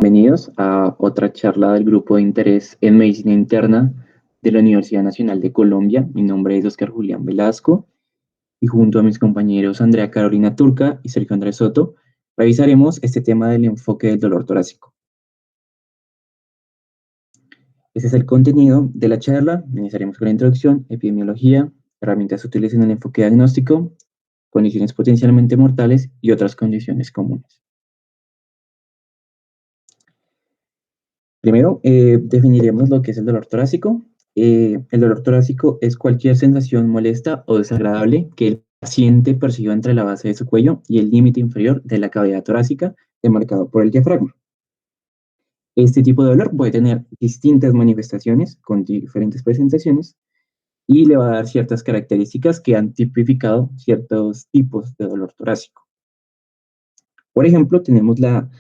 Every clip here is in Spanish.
bienvenidos a otra charla del Grupo de Interés en Medicina Interna de la Universidad Nacional de Colombia. Mi nombre es Oscar Julián Velasco y junto a mis compañeros Andrea Carolina Turca y Sergio Andrés Soto, revisaremos este tema del enfoque del dolor torácico. Este es el contenido de la charla. Iniciaremos con la introducción, epidemiología, herramientas útiles en el enfoque diagnóstico, condiciones potencialmente mortales y otras condiciones comunes. Primero, definiremos lo que es el dolor torácico. El dolor torácico es cualquier sensación molesta o desagradable que el paciente perciba entre la base de su cuello y el límite inferior de la cavidad torácica, demarcado por el diafragma. Este tipo de dolor puede tener distintas manifestaciones con diferentes presentaciones y le va a dar ciertas características que han tipificado ciertos tipos de dolor torácico. Por ejemplo, tenemos la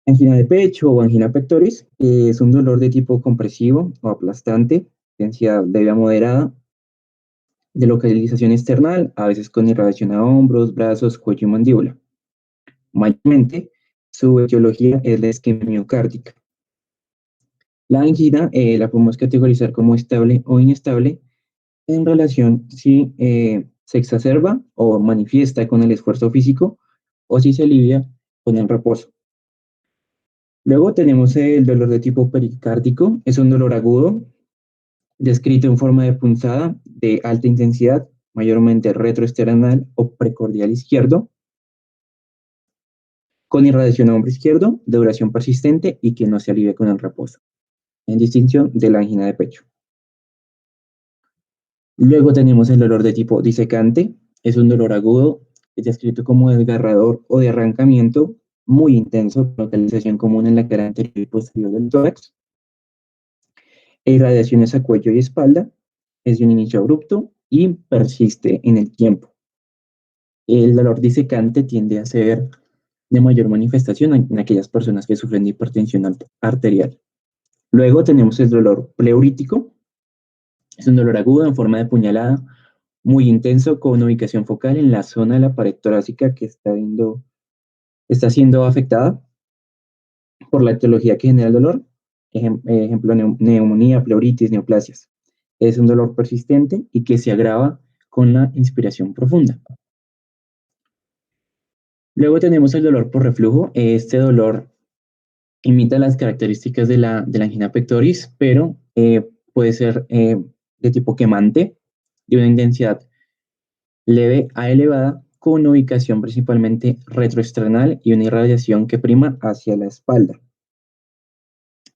angina de pecho o angina pectoris. Es un dolor de tipo compresivo o aplastante, intensidad leve a moderada, de localización external, a veces con irradiación a hombros, brazos, cuello y mandíbula. Mayormente, su etiología es la isquemia miocárdica. La angina la podemos categorizar como estable o inestable en relación si se exacerba o manifiesta con el esfuerzo físico o si se alivia con el reposo. Luego tenemos el dolor de tipo pericárdico. Es un dolor agudo, descrito en forma de punzada de alta intensidad, mayormente retroesternal o precordial izquierdo, con irradiación a hombro izquierdo, de duración persistente y que no se alivia con el reposo, en distinción de la angina de pecho. Luego tenemos el dolor de tipo disecante. Es un dolor agudo, es descrito como desgarrador o de arrancamiento, muy intenso, localización común en la cara anterior y posterior del tórax. E irradiaciones a cuello y espalda, es de un inicio abrupto y persiste en el tiempo. El dolor disecante tiende a ser de mayor manifestación en aquellas personas que sufren de hipertensión arterial. Luego tenemos el dolor pleurítico. Es un dolor agudo en forma de puñalada, muy intenso, con ubicación focal en la zona de la pared torácica que está siendo afectada por la etiología que genera el dolor. Ejemplo, neumonía, pleuritis, neoplasias. Es un dolor persistente y que se agrava con la inspiración profunda. Luego tenemos el dolor por reflujo. Este dolor imita las características de la angina pectoris, pero puede ser de tipo quemante, de una intensidad leve a elevada, con una ubicación principalmente retroesternal y una irradiación que prima hacia la espalda.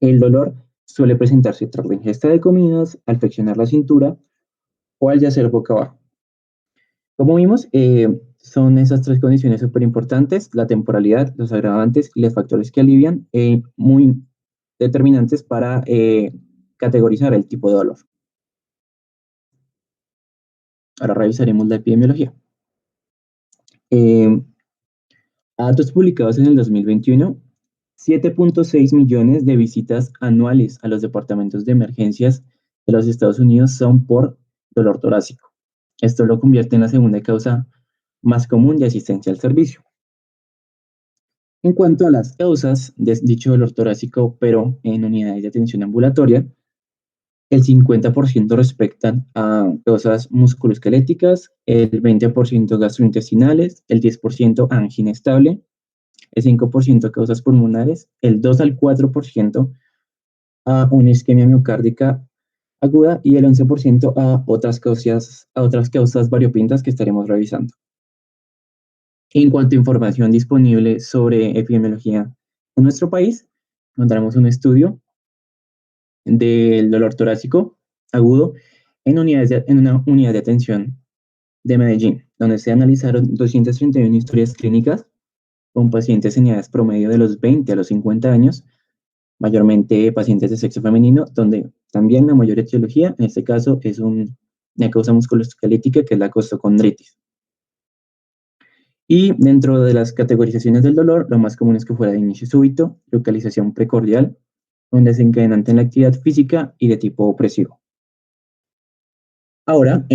El dolor suele presentarse tras la ingesta de comidas, al flexionar la cintura o al yacer boca abajo. Como vimos, son esas tres condiciones súper importantes: la temporalidad, los agravantes y los factores que alivian, muy determinantes para categorizar el tipo de dolor. Ahora revisaremos la epidemiología. A datos publicados en el 2021, 7.6 millones de visitas anuales a los departamentos de emergencias de los Estados Unidos son por dolor torácico. Esto lo convierte en la segunda causa más común de asistencia al servicio. En cuanto a las causas de dicho dolor torácico, pero en unidades de atención ambulatoria, el 50% respectan a causas musculoesqueléticas, el 20% gastrointestinales, el 10% angina estable, el 5% causas pulmonares, el 2 al 4% a una isquemia miocárdica aguda y el 11% a otras causas variopintas que estaremos revisando. En cuanto a información disponible sobre epidemiología en nuestro país, encontramos un estudio del dolor torácico agudo en una unidad de atención de Medellín, donde se analizaron 231 historias clínicas con pacientes en edades promedio de los 20 a los 50 años, mayormente pacientes de sexo femenino, donde también la mayor etiología, en este caso, es una causa musculoesquelética, que es la costocondritis. Y dentro de las categorizaciones del dolor, lo más común es que fuera de inicio súbito, localización precordial, un desencadenante en la actividad física y de tipo opresivo. Ahora,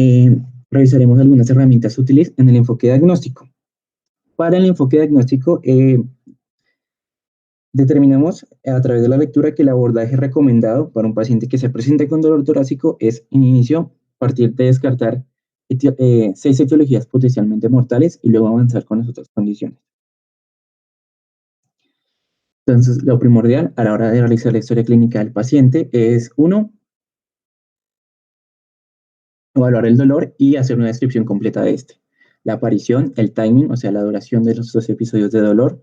revisaremos algunas herramientas útiles en el enfoque diagnóstico. Para el enfoque diagnóstico, Determinamos a través de la lectura que el abordaje recomendado para un paciente que se presente con dolor torácico es, en inicio, partir de descartar 6 etiologías potencialmente mortales y luego avanzar con las otras condiciones. Entonces, lo primordial a la hora de realizar la historia clínica del paciente es, uno, evaluar el dolor y hacer una descripción completa de este. La aparición, el timing, o sea, la duración de los dos episodios de dolor,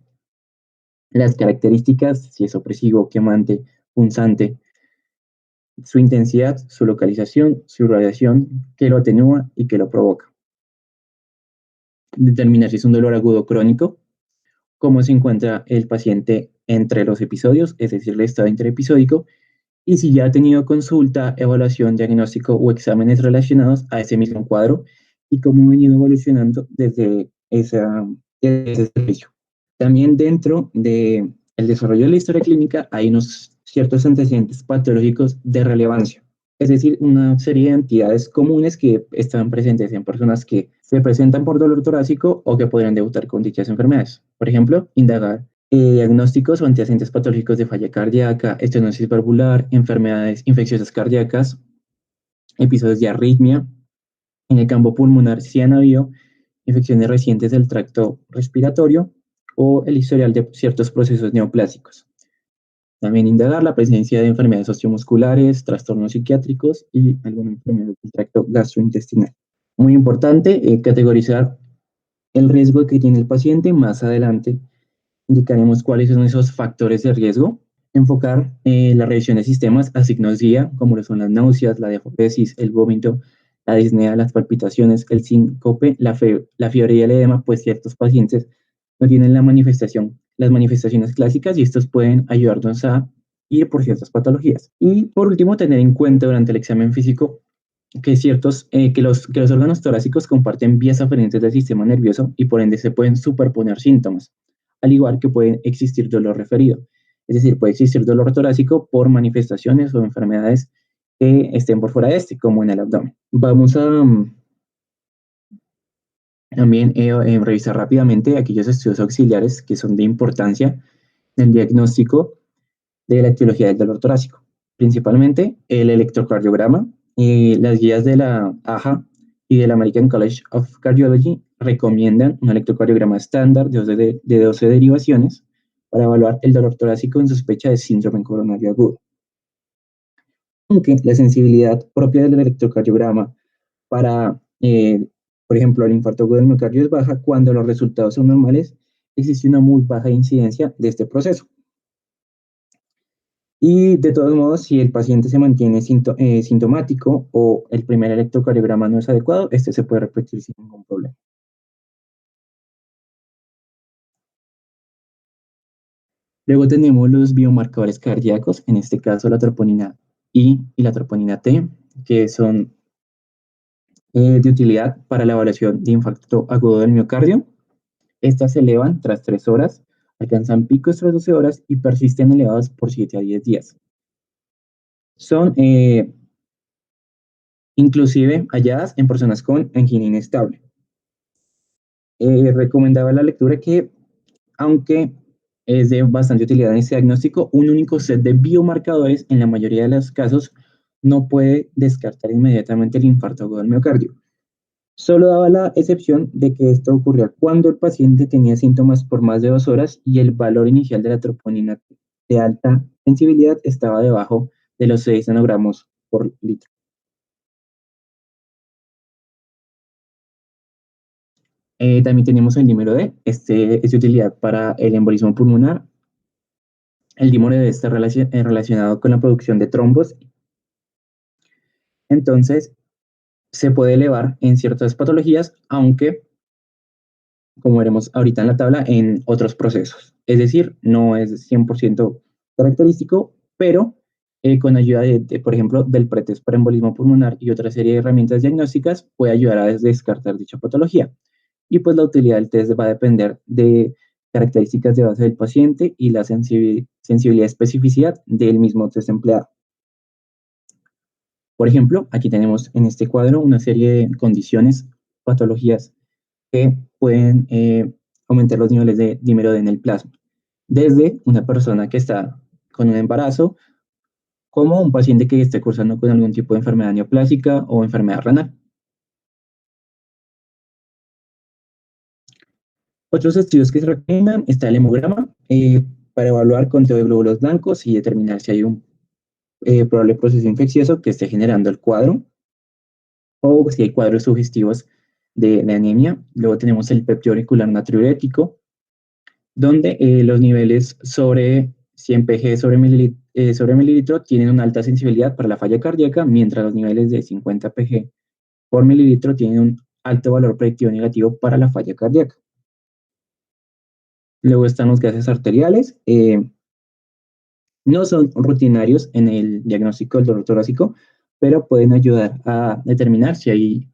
las características, si es opresivo, quemante, punzante, su intensidad, su localización, su radiación, qué lo atenúa y qué lo provoca. Determinar si es un dolor agudo crónico, cómo se encuentra el paciente entre los episodios, es decir, el estado interepisódico, y si ya ha tenido consulta, evaluación, diagnóstico o exámenes relacionados a ese mismo cuadro y cómo ha venido evolucionando desde ese servicio. También dentro del desarrollo de la historia clínica hay unos ciertos antecedentes patológicos de relevancia, es decir, una serie de entidades comunes que están presentes en personas que se presentan por dolor torácico o que podrían debutar con dichas enfermedades. Por ejemplo, indagar diagnósticos o antecedentes patológicos de falla cardíaca, estenosis valvular, enfermedades infecciosas cardíacas, episodios de arritmia. En el campo pulmonar, si han habido infecciones recientes del tracto respiratorio o el historial de ciertos procesos neoplásicos. También indagar la presencia de enfermedades osteomusculares, trastornos psiquiátricos y alguna enfermedad del tracto gastrointestinal. Muy importante, categorizar el riesgo que tiene el paciente. Más adelante indicaremos cuáles son esos factores de riesgo. Enfocar la revisión de sistemas a signos guía, como lo son las náuseas, la diaforesis, el vómito, la disnea, las palpitaciones, el síncope, la fiebre y el edema, pues ciertos pacientes no tienen las manifestaciones clásicas y estos pueden ayudarnos a ir por ciertas patologías. Y por último, tener en cuenta durante el examen físico que los órganos torácicos comparten vías aferentes del sistema nervioso y por ende se pueden superponer síntomas, al igual que puede existir dolor referido. Es decir, puede existir dolor torácico por manifestaciones o enfermedades que estén por fuera de este, como en el abdomen. Vamos a también revisar rápidamente aquellos estudios auxiliares que son de importancia en el diagnóstico de la etiología del dolor torácico, principalmente el electrocardiograma. Las guías de la AHA y del American College of Cardiology recomiendan un electrocardiograma estándar de 12 derivaciones para evaluar el dolor torácico en sospecha de síndrome coronario agudo. Aunque la sensibilidad propia del electrocardiograma para, por ejemplo, el infarto agudo del miocardio es baja, cuando los resultados son normales, existe una muy baja incidencia de este proceso. Y de todos modos, si el paciente se mantiene sintomático o el primer electrocardiograma no es adecuado, este se puede repetir sin ningún problema. Luego tenemos los biomarcadores cardíacos, en este caso la troponina I y la troponina T, que son de utilidad para la evaluación de infarto agudo del miocardio. Estas se elevan tras 3 horas, alcanzan picos tras 12 horas y persisten elevados por 7 a 10 días. Son inclusive halladas en personas con angina inestable. Recomendaba la lectura que, aunque es de bastante utilidad en este diagnóstico, un único set de biomarcadores en la mayoría de los casos no puede descartar inmediatamente el infarto agudo del miocardio. Solo daba la excepción de que esto ocurría cuando el paciente tenía síntomas por más de 2 horas y el valor inicial de la troponina de alta sensibilidad estaba debajo de los 6 nanogramos por litro. También tenemos el dímero D. Este es de utilidad para el embolismo pulmonar. El dímero D está relacionado con la producción de trombos. Entonces, se puede elevar en ciertas patologías, aunque, como veremos ahorita en la tabla, en otros procesos. Es decir, no es 100% característico, pero con ayuda por ejemplo, del pretest para embolismo pulmonar y otra serie de herramientas diagnósticas, puede ayudar a descartar dicha patología. Y pues la utilidad del test va a depender de características de base del paciente y la sensibilidad y especificidad del mismo test empleado. Por ejemplo, aquí tenemos en este cuadro una serie de condiciones, patologías que pueden aumentar los niveles de dímero D en el plasma. desde una persona que está con un embarazo como un paciente que esté cursando con algún tipo de enfermedad neoplásica o enfermedad renal. Otros estudios que se recomiendan está el hemograma para evaluar conteo de glóbulos blancos y determinar si hay un probable proceso infeccioso que esté generando el cuadro o si hay cuadros sugestivos de anemia. Luego tenemos el peptide auricular natriurético, donde los niveles sobre 100 pg sobre mililitro tienen una alta sensibilidad para la falla cardíaca, mientras los niveles de 50 pg por mililitro tienen un alto valor predictivo negativo para la falla cardíaca. Luego están los gases arteriales. No son rutinarios en el diagnóstico del dolor torácico, pero pueden ayudar a determinar si hay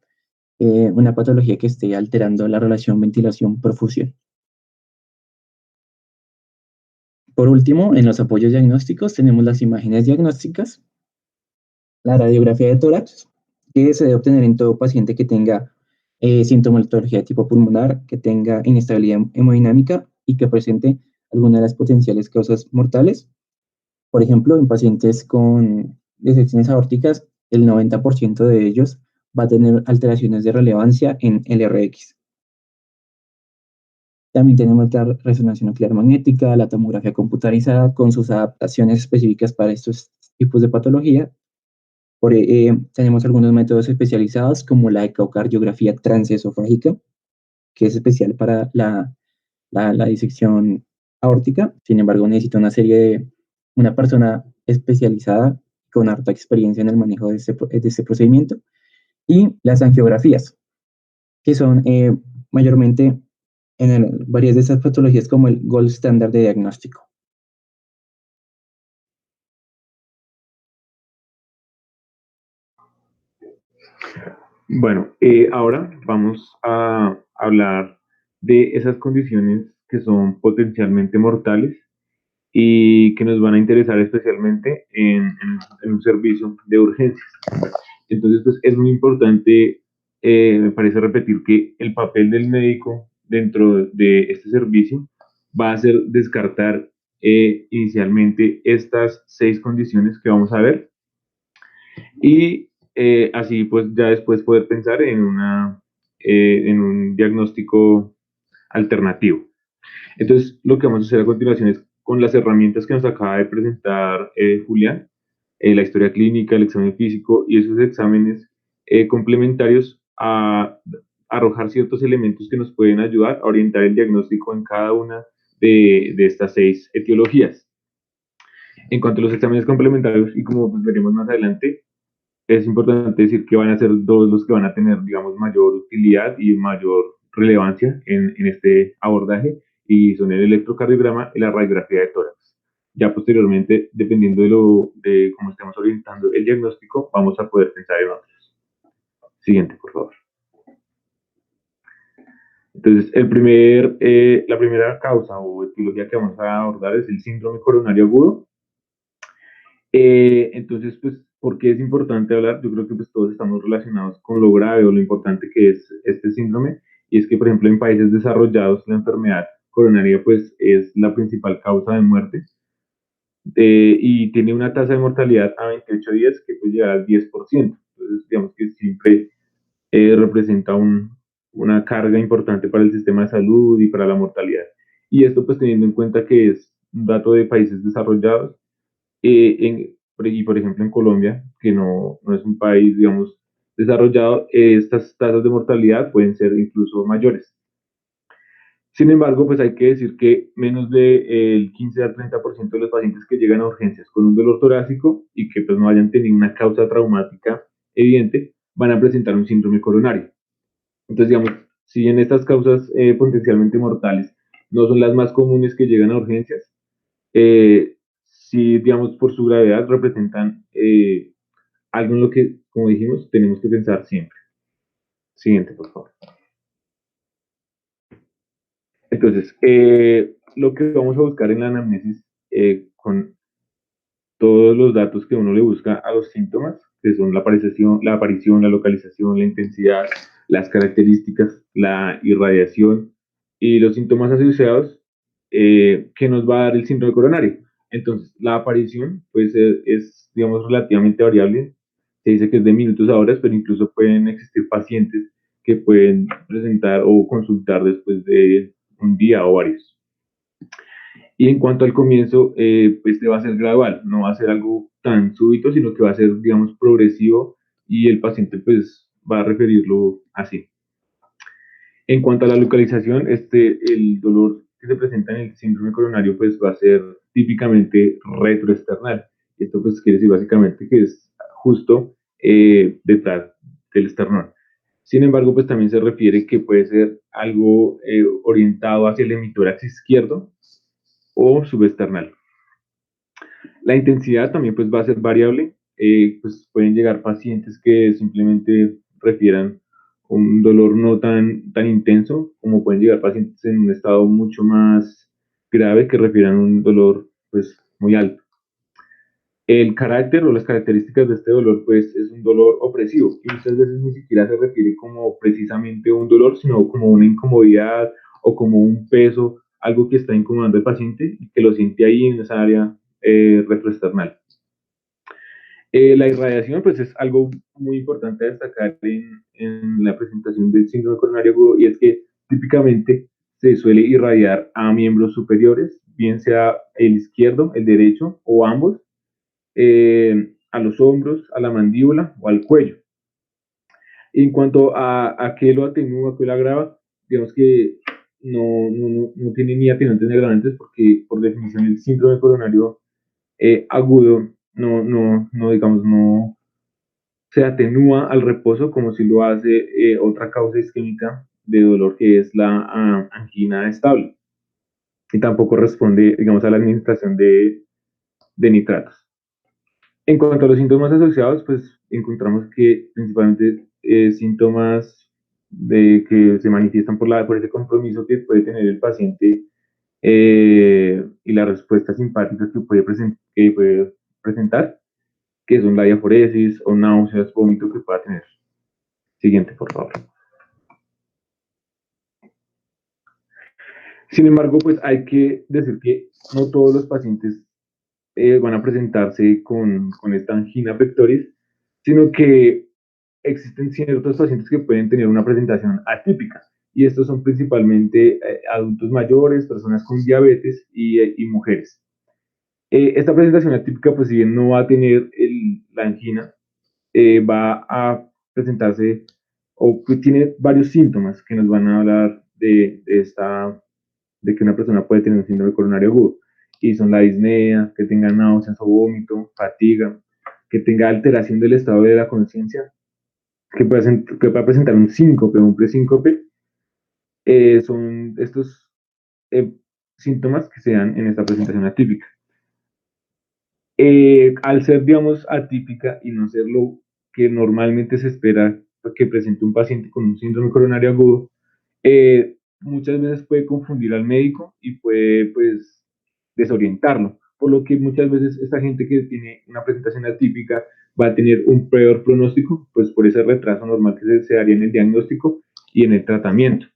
una patología que esté alterando la relación ventilación-perfusión. Por último, en los apoyos diagnósticos tenemos las imágenes diagnósticas, la radiografía de tórax, que se debe obtener en todo paciente que tenga sintomatología de tipo pulmonar, que tenga inestabilidad hemodinámica y que presente alguna de las potenciales causas mortales. Por ejemplo, en pacientes con disecciones aórticas, el 90% de ellos va a tener alteraciones de relevancia en LRX. También tenemos la resonancia nuclear magnética, la tomografía computarizada con sus adaptaciones específicas para estos tipos de patología. Tenemos algunos métodos especializados como la ecocardiografía transesofágica, que es especial para la disección aórtica. Sin embargo, necesita una persona especializada con harta experiencia en el manejo de este procedimiento. Y las angiografías, que son mayormente varias de estas patologías como el gold standard de diagnóstico. Bueno, ahora vamos a hablar de esas condiciones que son potencialmente mortales y que nos van a interesar especialmente en un servicio de urgencias. Entonces, pues es muy importante, me parece repetir que el papel del médico dentro de este servicio va a ser descartar inicialmente estas 6 condiciones que vamos a ver y así pues ya después poder pensar en un diagnóstico alternativo. Entonces, lo que vamos a hacer a continuación es con las herramientas que nos acaba de presentar Julián, la historia clínica, el examen físico y esos exámenes complementarios a arrojar ciertos elementos que nos pueden ayudar a orientar el diagnóstico en cada una de estas 6 etiologías. En cuanto a los exámenes complementarios, y como pues veremos más adelante, es importante decir que van a ser dos los que van a tener, digamos, mayor utilidad y mayor relevancia en este abordaje, y son el electrocardiograma y la radiografía de tórax. Ya posteriormente, dependiendo de cómo estemos orientando el diagnóstico, vamos a poder pensar en otros. Siguiente, por favor. Entonces, la primera causa o etiología que vamos a abordar es el síndrome coronario agudo. Entonces, pues, ¿por qué es importante hablar? Yo creo que pues, todos estamos relacionados con lo grave o lo importante que es este síndrome, y es que, por ejemplo, en países desarrollados la enfermedad coronaria pues es la principal causa de muerte, y tiene una tasa de mortalidad a 28 días que puede llegar al 10%. Entonces, digamos que siempre representa una carga importante para el sistema de salud y para la mortalidad. Y esto pues teniendo en cuenta que es un dato de países desarrollados, y por ejemplo en Colombia, que no es un país, digamos, desarrollado, estas tasas de mortalidad pueden ser incluso mayores. Sin embargo, pues hay que decir que menos del 15 al 30% de los pacientes que llegan a urgencias con un dolor torácico y que pues no hayan tenido una causa traumática evidente, van a presentar un síndrome coronario. Entonces, digamos, si bien estas causas potencialmente mortales no son las más comunes que llegan a urgencias, sí, digamos, por su gravedad representan algo en lo que, como dijimos, tenemos que pensar siempre. Siguiente, por favor. Entonces, lo que vamos a buscar en la anamnesis, con todos los datos que uno le busca a los síntomas, que son la aparición, la localización, la intensidad, las características, la irradiación y los síntomas asociados, que nos va a dar el síndrome coronario. Entonces, la aparición pues, es, digamos, relativamente variable. Se dice que es de minutos a horas, pero incluso pueden existir pacientes que pueden presentar o consultar después de un día o varios. Y en cuanto al comienzo, pues este va a ser gradual, no va a ser algo tan súbito, sino que va a ser, digamos, progresivo y el paciente pues va a referirlo así. En cuanto a la localización, el dolor que se presenta en el síndrome coronario pues va a ser típicamente retroesternal. Esto pues quiere decir básicamente que es justo detrás del esternón. Sin embargo, pues también se refiere que puede ser algo orientado hacia el hemitórax izquierdo o subesternal. La intensidad también pues va a ser variable, pues pueden llegar pacientes que simplemente refieran un dolor no tan intenso, como pueden llegar pacientes en un estado mucho más grave que refieran un dolor pues muy alto. El carácter o las características de este dolor pues es un dolor opresivo y muchas veces ni siquiera se refiere como precisamente un dolor, sino como una incomodidad o como un peso, algo que está incomodando al paciente y que lo siente ahí en esa área retroesternal. La irradiación, pues es algo muy importante a destacar en la presentación del síndrome coronario agudo y es que típicamente se suele irradiar a miembros superiores, bien sea el izquierdo, el derecho o ambos, a los hombros, a la mandíbula o al cuello. En cuanto a qué lo atenúa, qué lo agrava, digamos que no tiene ni atenuantes ni agravantes porque por definición el síndrome coronario agudo digamos, no se atenúa al reposo como si lo hace otra causa isquémica de dolor que es la angina estable. Y tampoco responde, digamos, a la administración de nitratos. En cuanto a los síntomas asociados, pues encontramos que principalmente síntomas de que se manifiestan por ese compromiso que puede tener el paciente y la respuesta simpática que puede presentar, que son la diaforesis o náuseas, vómito que pueda tener. Siguiente, por favor. Sin embargo, pues hay que decir que no todos los pacientes van a presentarse con esta angina pectoris, sino que existen ciertos pacientes que pueden tener una presentación atípica. Y estos son principalmente adultos mayores, personas con diabetes y mujeres. Esta presentación atípica, pues si bien no va a tener la angina, va a presentarse o pues, tiene varios síntomas que nos van a hablar de que una persona puede tener un síndrome coronario agudo. Y son la disnea, que tenga náuseas o vómito, fatiga, que tenga alteración del estado de la conciencia, que pueda presentar un síncope o un presíncope. Son estos eh, síntomas que se dan en esta presentación atípica. Al ser, digamos, atípica y no ser lo que normalmente se espera que presente un paciente con un síndrome coronario agudo, muchas veces puede confundir al médico y puede, pues, desorientarlo. Por lo que muchas veces esta gente que tiene una presentación atípica va a tener un peor pronóstico, pues por ese retraso normal que se daría en el diagnóstico y en el tratamiento.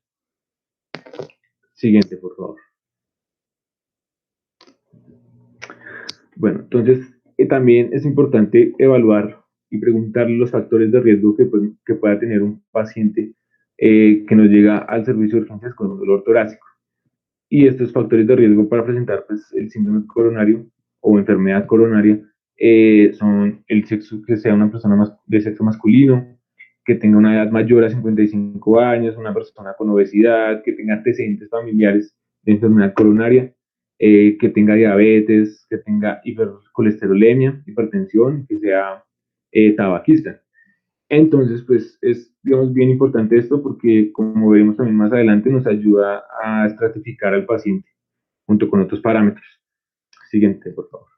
Siguiente, por favor. Bueno, entonces también es importante evaluar y preguntarle los factores de riesgo que pueda tener un paciente que nos llega al servicio de urgencias con un dolor torácico. Y estos factores de riesgo para presentar pues, el síndrome coronario o enfermedad coronaria son el sexo, que sea una persona de sexo masculino, que tenga una edad mayor a 55 años, una persona con obesidad, que tenga antecedentes familiares de enfermedad coronaria, que tenga diabetes, que tenga hipercolesterolemia, hipertensión, que sea tabaquista. Entonces, pues es, digamos, bien importante esto porque, como veremos también más adelante, nos ayuda a estratificar al paciente junto con otros parámetros. Siguiente, por favor.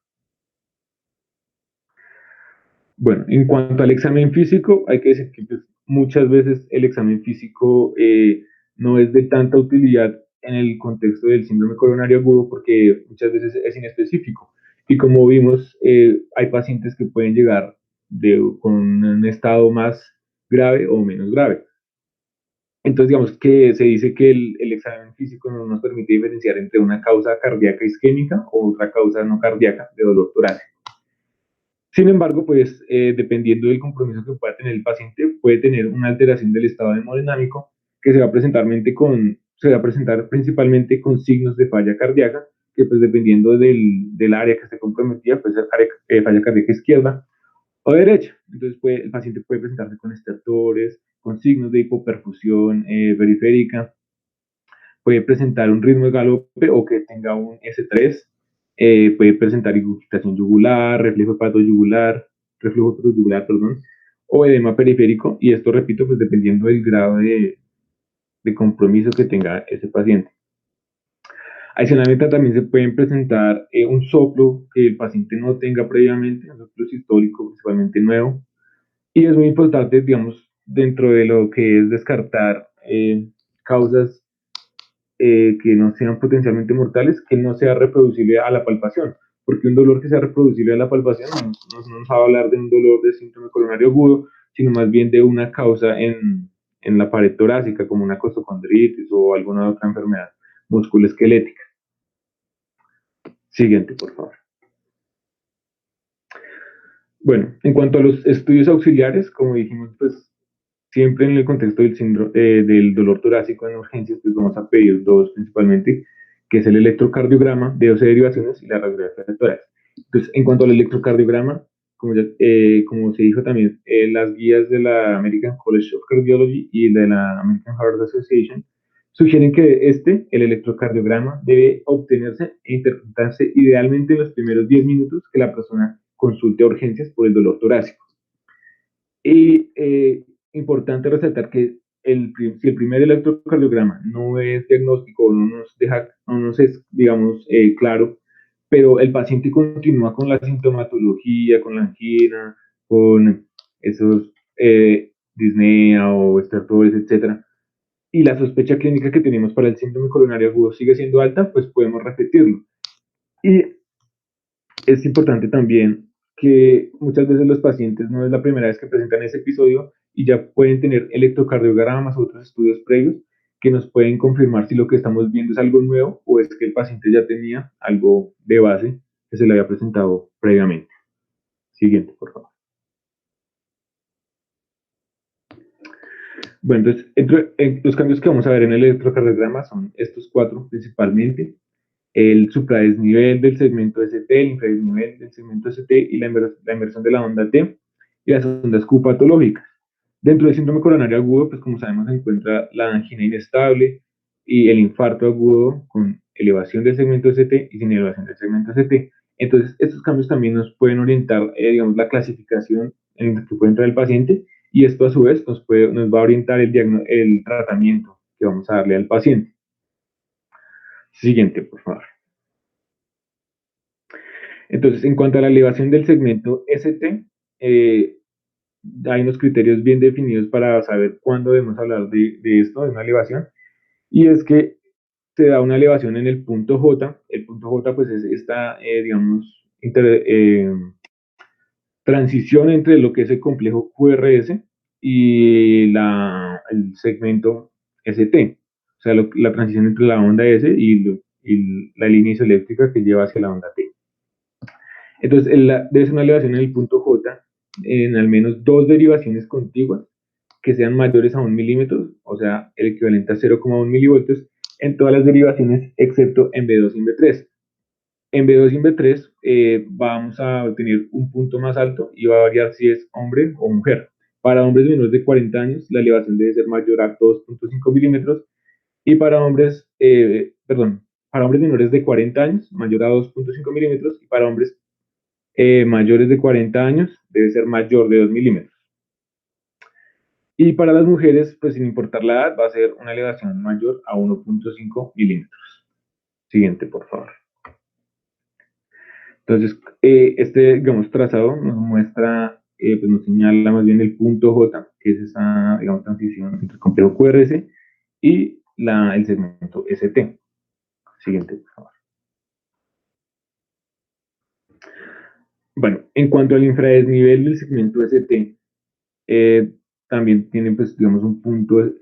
Bueno, en cuanto al examen físico, hay que decir que pues, muchas veces el examen físico no es de tanta utilidad en el contexto del síndrome coronario agudo porque muchas veces es inespecífico. Y como vimos, hay pacientes que pueden llegar con un estado más grave o menos grave. Entonces, digamos que se dice que el examen físico no nos permite diferenciar entre una causa cardíaca isquémica o otra causa no cardíaca de dolor torácico. Sin embargo, pues dependiendo del compromiso que pueda tener el paciente, puede tener una alteración del estado hemodinámico que se va a presentar principalmente con signos de falla cardíaca, que pues dependiendo del área que esté comprometida, puede ser falla cardíaca izquierda o derecha. Entonces el paciente puede presentarse con estertores, con signos de hipoperfusión periférica, puede presentar un ritmo de galope o que tenga un S3, puede presentar irritación yugular, reflejo hepatoyugular, perdón, o edema periférico, y esto, repito, pues dependiendo del grado de compromiso que tenga ese paciente. Adicionalmente, también se pueden presentar un soplo que el paciente no tenga previamente, un soplo sistólico principalmente nuevo, y es muy importante, digamos, dentro de lo que es descartar causas que no sean potencialmente mortales, que no sea reproducible a la palpación, porque un dolor que sea reproducible a la palpación no nos va a hablar de un dolor de síndrome coronario agudo, sino más bien de una causa en la pared torácica, como una costocondritis o alguna otra enfermedad musculoesquelética. Siguiente, por favor. Bueno, en cuanto a los estudios auxiliares, como dijimos, pues siempre en el contexto del dolor torácico en urgencias, pues vamos a pedir dos principalmente, que es el electrocardiograma de 12 derivaciones y la radiografía de tórax. Entonces, en cuanto al electrocardiograma, como se dijo también, las guías de la American College of Cardiology y de la American Heart Association sugieren que el electrocardiograma, debe obtenerse e interpretarse idealmente en los primeros 10 minutos que la persona consulte a urgencias por el dolor torácico. Y importante resaltar que si el primer electrocardiograma no es diagnóstico, no nos es, digamos, claro, pero el paciente continúa con la sintomatología, con la angina, con esos disnea o estertores, etcétera, y la sospecha clínica que tenemos para el síndrome coronario agudo sigue siendo alta, pues podemos repetirlo. Y es importante también que muchas veces los pacientes no es la primera vez que presentan ese episodio y ya pueden tener electrocardiogramas o otros estudios previos que nos pueden confirmar si lo que estamos viendo es algo nuevo o es que el paciente ya tenía algo de base que se le había presentado previamente. Siguiente, por favor. Bueno, entonces, los cambios que vamos a ver en el electrocardiograma son estos cuatro principalmente: el supradesnivel del segmento ST, el infradesnivel del segmento ST y la inversión de la onda T y las ondas Q patológicas. Dentro del síndrome coronario agudo, pues como sabemos, se encuentra la angina inestable y el infarto agudo con elevación del segmento ST y sin elevación del segmento ST. Entonces, estos cambios también nos pueden orientar, digamos, la clasificación en la que puede entrar el paciente, y esto a su vez nos va a orientar el tratamiento que vamos a darle al paciente. Siguiente, por favor. Entonces, en cuanto a la elevación del segmento ST, hay unos criterios bien definidos para saber cuándo debemos hablar de esto, de una elevación, y es que se da una elevación en el punto J. El punto J, pues, es esta, digamos, transición entre lo que es el complejo QRS y el segmento ST. O sea, la transición entre la onda S y la línea isoeléctrica que lleva hacia la onda T. Entonces, debe ser una elevación en el punto J en al menos dos derivaciones contiguas que sean mayores a 1 milímetro, o sea, el equivalente a 0,1 milivoltios, en todas las derivaciones excepto en B2 y en B3. En B2 y en B3 vamos a tener un punto más alto y va a variar si es hombre o mujer. Para hombres menores de 40 años, la elevación debe ser mayor a 2,5 milímetros, y para hombres menores de 40 años, mayor a 2,5 milímetros, y para hombres mayores de 40 años debe ser mayor de 2 milímetros. Y para las mujeres, pues sin importar la edad, va a ser una elevación mayor a 1,5 milímetros. Siguiente, por favor. Entonces, digamos, trazado nos muestra, pues nos señala más bien el punto J, que es esa, digamos, transición entre el complejo QRS y el segmento ST. Siguiente, por favor. Bueno, en cuanto al infradesnivel del segmento ST, también tiene, pues, digamos, un punto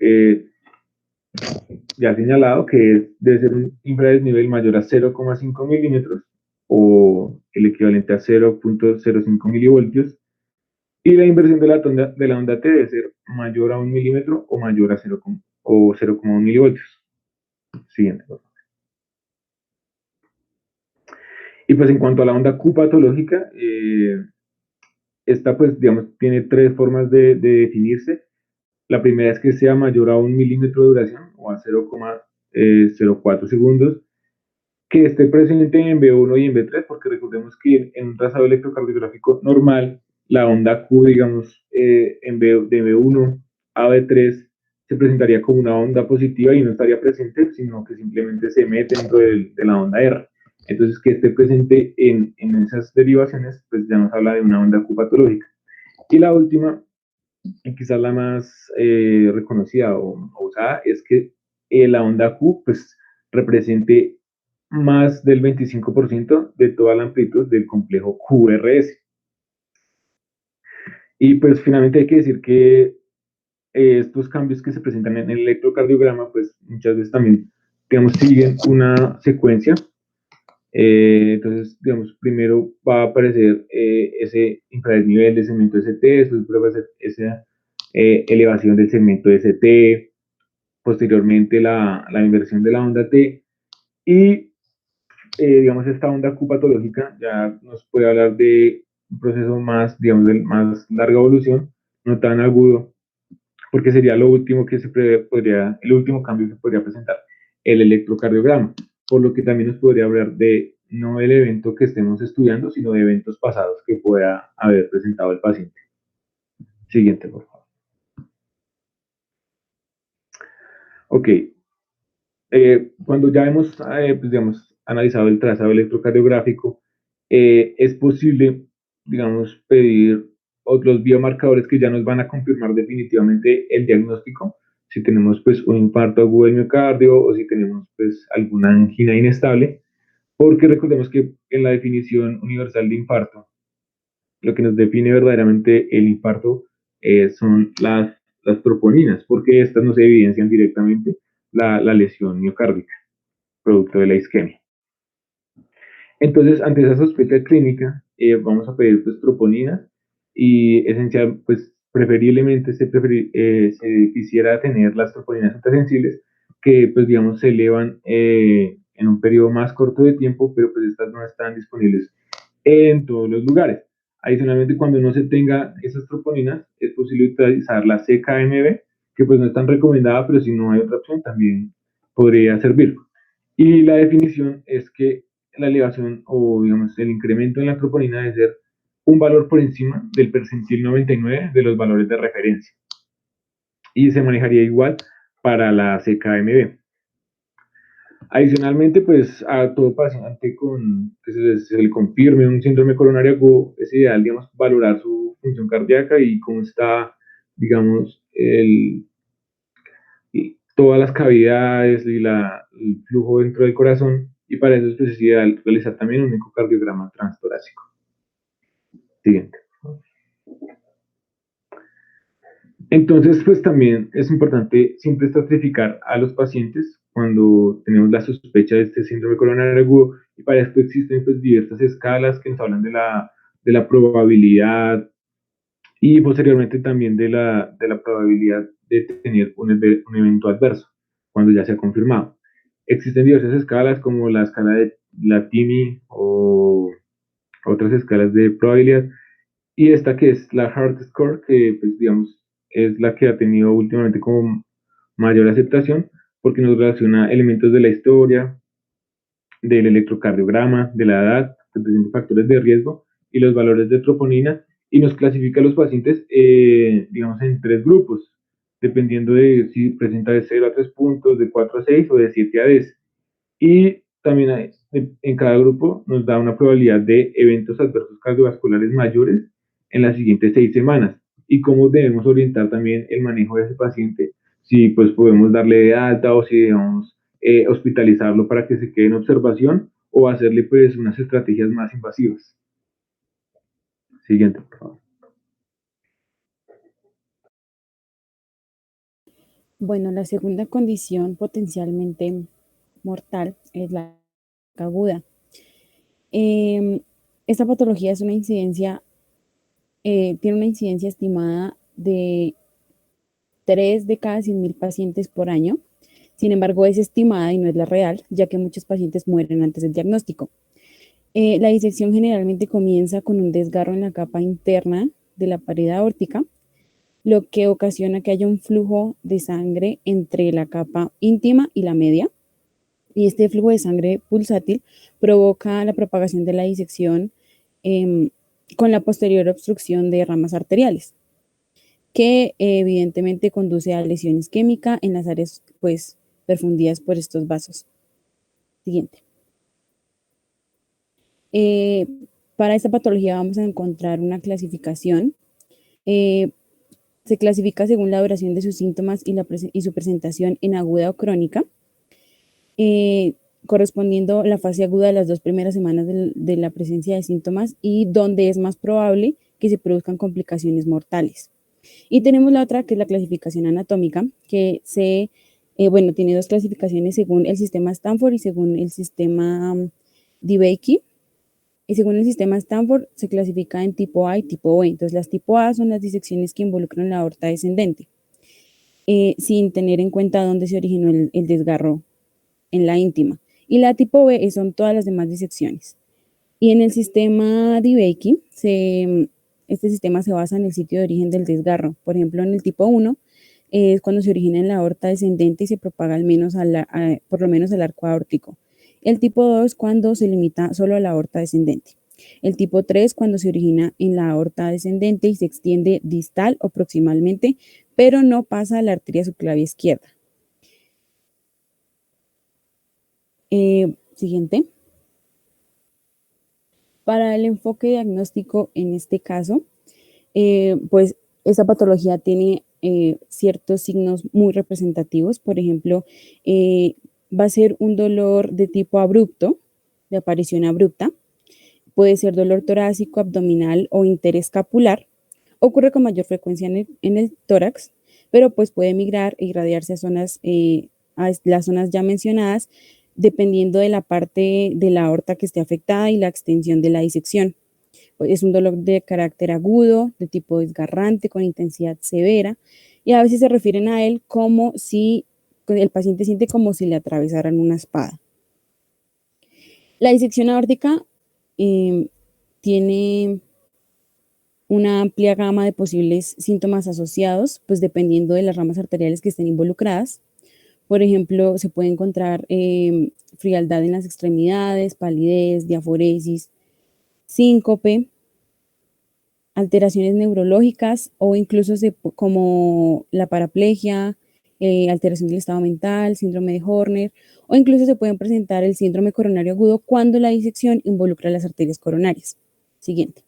ya señalado que debe ser un infradesnivel mayor a 0,5 milímetros o el equivalente a 0,05 milivoltios, y la inversión de la onda T debe ser mayor a 1 milímetro o mayor a 0,1 milivoltios. Siguiente. Y pues en cuanto a la onda Q patológica, esta pues digamos tiene tres formas de definirse. La primera es que sea mayor a 1 milímetro de duración o a 0,04 segundos, que esté presente en B1 y en B3, porque recordemos que en un trazado electrocardiográfico normal, la onda Q, digamos, de B1 a B3 se presentaría como una onda positiva y no estaría presente, sino que simplemente se mete dentro de la onda R. Entonces, que esté presente en esas derivaciones, pues ya nos habla de una onda Q patológica. Y la última, y quizás la más reconocida o usada, es que la onda Q pues, represente más del 25% de toda la amplitud del complejo QRS. Y pues finalmente hay que decir que estos cambios que se presentan en el electrocardiograma, pues muchas veces también, digamos, siguen una secuencia. Entonces, digamos, primero va a aparecer ese infradesnivel de segmento ST, después va a ser esa elevación del segmento ST, posteriormente la inversión de la onda T, y digamos, esta onda Q patológica ya nos puede hablar de un proceso más, digamos, de más larga evolución, no tan agudo, porque sería lo último que el último cambio que podría presentar el electrocardiograma, por lo que también nos podría hablar de no el evento que estemos estudiando, sino de eventos pasados que pueda haber presentado el paciente. Siguiente, por favor. Ok, cuando ya hemos, pues, digamos, analizado el trazado electrocardiográfico, es posible, digamos, pedir otros biomarcadores que ya nos van a confirmar definitivamente el diagnóstico, si tenemos pues un infarto agudo del miocardio o si tenemos pues alguna angina inestable, porque recordemos que en la definición universal de infarto, lo que nos define verdaderamente el infarto son las troponinas, porque estas nos evidencian directamente la lesión miocárdica producto de la isquemia. Entonces, ante esa sospecha clínica, vamos a pedir pues, troponina y esencial, pues preferiblemente se quisiera tener las troponinas ultrasensibles que, pues digamos, se elevan en un periodo más corto de tiempo, pero pues estas no están disponibles en todos los lugares. Adicionalmente, cuando no se tenga esas troponinas, es posible utilizar la CKMB, que pues no es tan recomendada, pero si no hay otra opción, también podría servir. Y la definición es que la elevación o digamos el incremento en la troponina debe ser un valor por encima del percentil 99 de los valores de referencia. Y se manejaría igual para la CKMB. Adicionalmente, pues a todo paciente con que se le confirme un síndrome coronario agudo, es ideal, digamos, valorar su función cardíaca y cómo está, digamos, todas las cavidades y el flujo dentro del corazón, y para eso es necesario realizar también un ecocardiograma transtorácico. Siguiente. Entonces, pues también es importante siempre estratificar a los pacientes cuando tenemos la sospecha de este síndrome coronario agudo, y para esto existen pues diversas escalas que nos hablan de la probabilidad y posteriormente también de la probabilidad de tener un evento adverso cuando ya se ha confirmado. Existen diversas escalas como la escala de la TIMI o otras escalas de probabilidad, y esta que es la Hart Score, que pues digamos es la que ha tenido últimamente como mayor aceptación porque nos relaciona elementos de la historia, del electrocardiograma, de la edad, representa factores de riesgo y los valores de troponina, y nos clasifica a los pacientes, digamos, en tres grupos, dependiendo de si presenta de 0 a 3 puntos, de 4 a 6 o de 7 a 10. Y también en cada grupo nos da una probabilidad de eventos adversos cardiovasculares mayores en las siguientes 6 semanas, y cómo debemos orientar también el manejo de ese paciente, si pues podemos darle de alta o si debemos hospitalizarlo para que se quede en observación o hacerle pues unas estrategias más invasivas. Siguiente, por favor. Bueno, la segunda condición potencialmente mortal es la aguda. Esta patología es una incidencia, tiene una incidencia estimada de 3 de cada 100.000 pacientes por año. Sin embargo, es estimada y no es la real, ya que muchos pacientes mueren antes del diagnóstico. La disección generalmente comienza con un desgarro en la capa interna de la pared aórtica, lo que ocasiona que haya un flujo de sangre entre la capa íntima y la media. Y este flujo de sangre pulsátil provoca la propagación de la disección con la posterior obstrucción de ramas arteriales, que evidentemente conduce a lesión isquémica en las áreas pues perfundidas por estos vasos. Siguiente. Para esta patología vamos a encontrar una clasificación. Se clasifica según la duración de sus síntomas y su presentación en aguda o crónica, correspondiendo la fase aguda de las 2 primeras semanas de la presencia de síntomas y donde es más probable que se produzcan complicaciones mortales. Y tenemos la otra, que es la clasificación anatómica, que tiene dos clasificaciones según el sistema Stanford y según el sistema DeBakey. Y según el sistema Stanford, se clasifica en tipo A y tipo B. Entonces, las tipo A son las disecciones que involucran la aorta descendente, sin tener en cuenta dónde se originó el desgarro en la íntima. Y la tipo B son todas las demás disecciones. Y en el sistema DeBakey, este sistema se basa en el sitio de origen del desgarro. Por ejemplo, en el tipo 1 es cuando se origina en la aorta descendente y se propaga por lo menos al arco aórtico. El tipo 2 cuando se limita solo a la aorta descendente. El tipo 3 cuando se origina en la aorta descendente y se extiende distal o proximalmente, pero no pasa a la arteria subclavia izquierda. Siguiente. Para el enfoque diagnóstico en este caso, pues esta patología tiene ciertos signos muy representativos. Por ejemplo, va a ser un dolor de tipo abrupto, de aparición abrupta. Puede ser dolor torácico, abdominal o interescapular. Ocurre con mayor frecuencia en el tórax, pero pues puede migrar e irradiarse a las zonas ya mencionadas, dependiendo de la parte de la aorta que esté afectada y la extensión de la disección. Es un dolor de carácter agudo, de tipo desgarrante, con intensidad severa, y a veces se refieren a él como si el paciente siente como si le atravesaran una espada. La disección aórtica tiene una amplia gama de posibles síntomas asociados, pues dependiendo de las ramas arteriales que estén involucradas. Por ejemplo, se puede encontrar frialdad en las extremidades, palidez, diaforesis, síncope, alteraciones neurológicas o incluso como la paraplegia, alteración del estado mental, síndrome de Horner, o incluso se pueden presentar el síndrome coronario agudo cuando la disección involucra las arterias coronarias. Siguiente.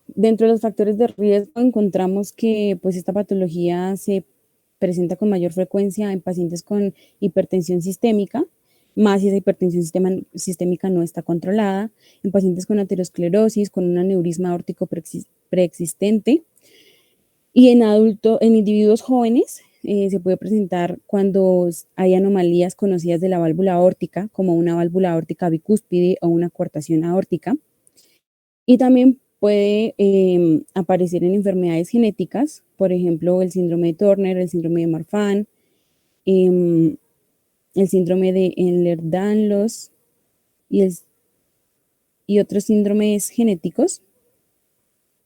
Dentro de los factores de riesgo encontramos que pues esta patología se presenta con mayor frecuencia en pacientes con hipertensión sistémica, más si esa hipertensión sistémica no está controlada, en pacientes con aterosclerosis, con un aneurisma aórtico preexistente, y en individuos jóvenes se puede presentar cuando hay anomalías conocidas de la válvula aórtica, como una válvula aórtica bicúspide o una coartación aórtica. Y también puede aparecer en enfermedades genéticas, por ejemplo, el síndrome de Turner, el síndrome de Marfan, el síndrome de Ehlers-Danlos y otros síndromes genéticos.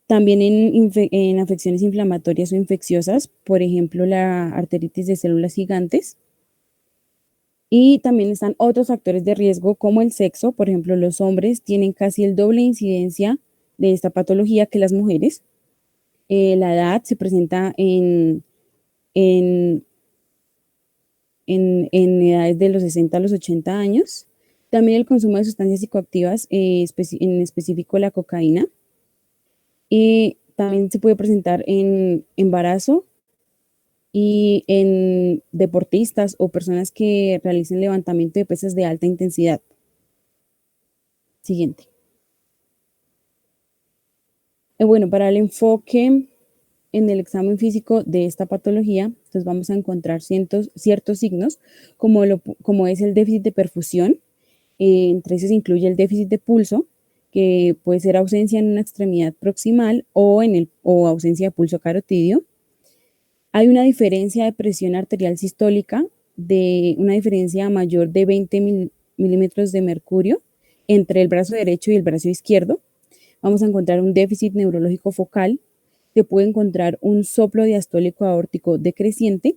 También en afecciones inflamatorias o infecciosas, por ejemplo, la arteritis de células gigantes. Y también están otros factores de riesgo como el sexo. Por ejemplo, los hombres tienen casi el doble incidencia de esta patología que las mujeres. La edad se presenta en edades de los 60 a los 80 años. También el consumo de sustancias psicoactivas, en específico la cocaína. También se puede presentar en embarazo y en deportistas o personas que realicen levantamiento de pesas de alta intensidad. Siguiente. Bueno, para el enfoque en el examen físico de esta patología, entonces vamos a encontrar ciertos signos, como es el déficit de perfusión. Entre esos incluye el déficit de pulso, que puede ser ausencia en una extremidad proximal o ausencia de pulso carotidio. Hay una diferencia de presión arterial sistólica, de una diferencia mayor de 20 milímetros de mercurio entre el brazo derecho y el brazo izquierdo. Vamos a encontrar un déficit neurológico focal, se puede encontrar un soplo diastólico aórtico decreciente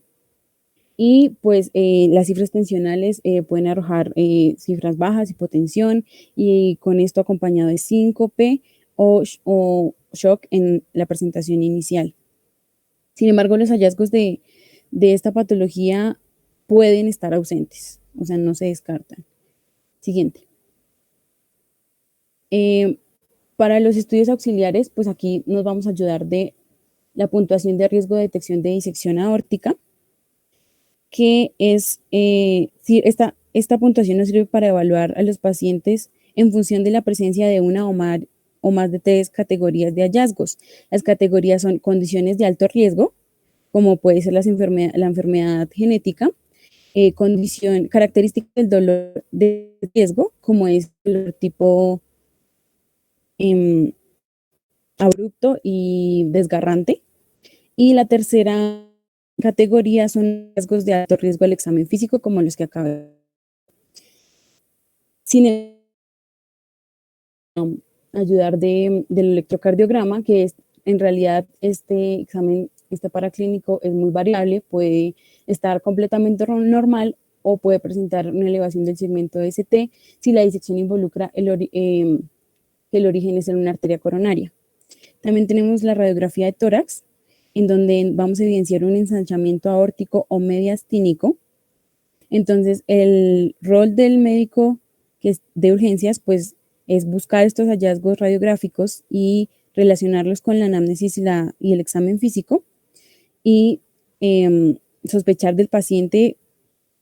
y pues las cifras tensionales pueden arrojar cifras bajas, hipotensión y con esto acompañado de síncope o shock en la presentación inicial. Sin embargo, los hallazgos de esta patología pueden estar ausentes, o sea, no se descartan. Siguiente. Para los estudios auxiliares, pues aquí nos vamos a ayudar de la puntuación de riesgo de detección de disección aórtica, que es, esta puntuación nos sirve para evaluar a los pacientes en función de la presencia de una o más de 3 categorías de hallazgos. Las categorías son condiciones de alto riesgo, como puede ser la enfermedad genética, característica del dolor de riesgo, como es el tipo abrupto y desgarrante. Y la tercera categoría son riesgos de alto riesgo al examen físico, como los que acabo de sin ayudar del electrocardiograma, que es en realidad este examen, este paraclínico es muy variable, puede estar completamente normal o puede presentar una elevación del segmento de ST si la disección involucra el origen es en una arteria coronaria. También tenemos la radiografía de tórax, en donde vamos a evidenciar un ensanchamiento aórtico o mediastínico. Entonces, el rol del médico que es de urgencias, pues, es buscar estos hallazgos radiográficos y relacionarlos con la anamnesis y el examen físico y sospechar del paciente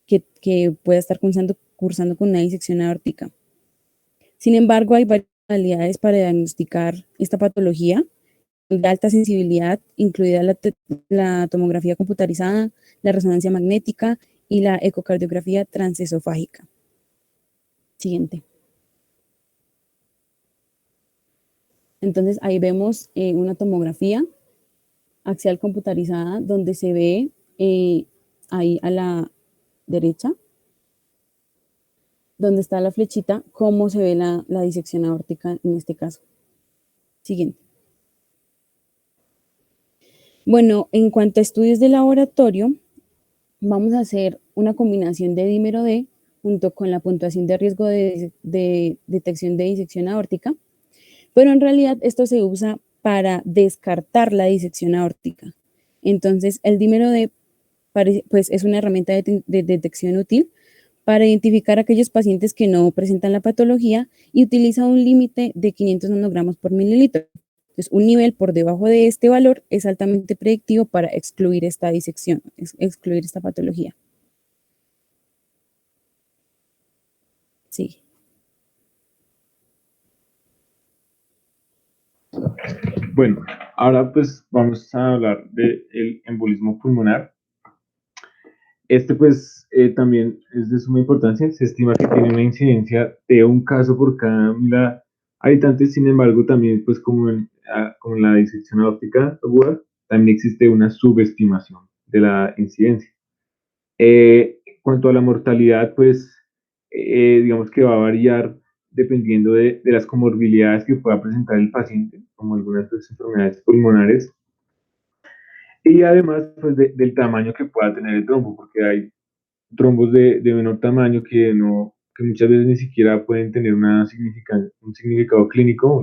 que pueda estar cursando con una disección aórtica. Sin embargo, hay varias modalidades para diagnosticar esta patología de alta sensibilidad, incluida la tomografía computarizada, la resonancia magnética y la ecocardiografía transesofágica. Siguiente. Entonces ahí vemos una tomografía axial computarizada donde se ve ahí a la derecha, donde está la flechita, cómo se ve la disección aórtica en este caso. Siguiente. Bueno, en cuanto a estudios de laboratorio, vamos a hacer una combinación de dímero D junto con la puntuación de riesgo de detección de disección aórtica, pero en realidad esto se usa para descartar la disección aórtica. Entonces, el dímero D pues, es una herramienta de detección útil para identificar a aquellos pacientes que no presentan la patología y utiliza un límite de 500 nanogramos por mililitro. Entonces, un nivel por debajo de este valor es altamente predictivo para excluir esta disección, excluir esta patología. Sí. Bueno, ahora pues vamos a hablar del embolismo pulmonar. Este pues también es de suma importancia. Se estima que tiene una incidencia de un caso por cada 1000 habitantes. Sin embargo, también pues como en la disección aórtica aguda, también existe una subestimación de la incidencia. Cuanto a la mortalidad, pues digamos que va a variar dependiendo de las comorbilidades que pueda presentar el paciente, como algunas pues, enfermedades pulmonares, y además pues, del tamaño que pueda tener el trombo, porque hay trombos de menor tamaño que muchas veces ni siquiera pueden tener un significado clínico.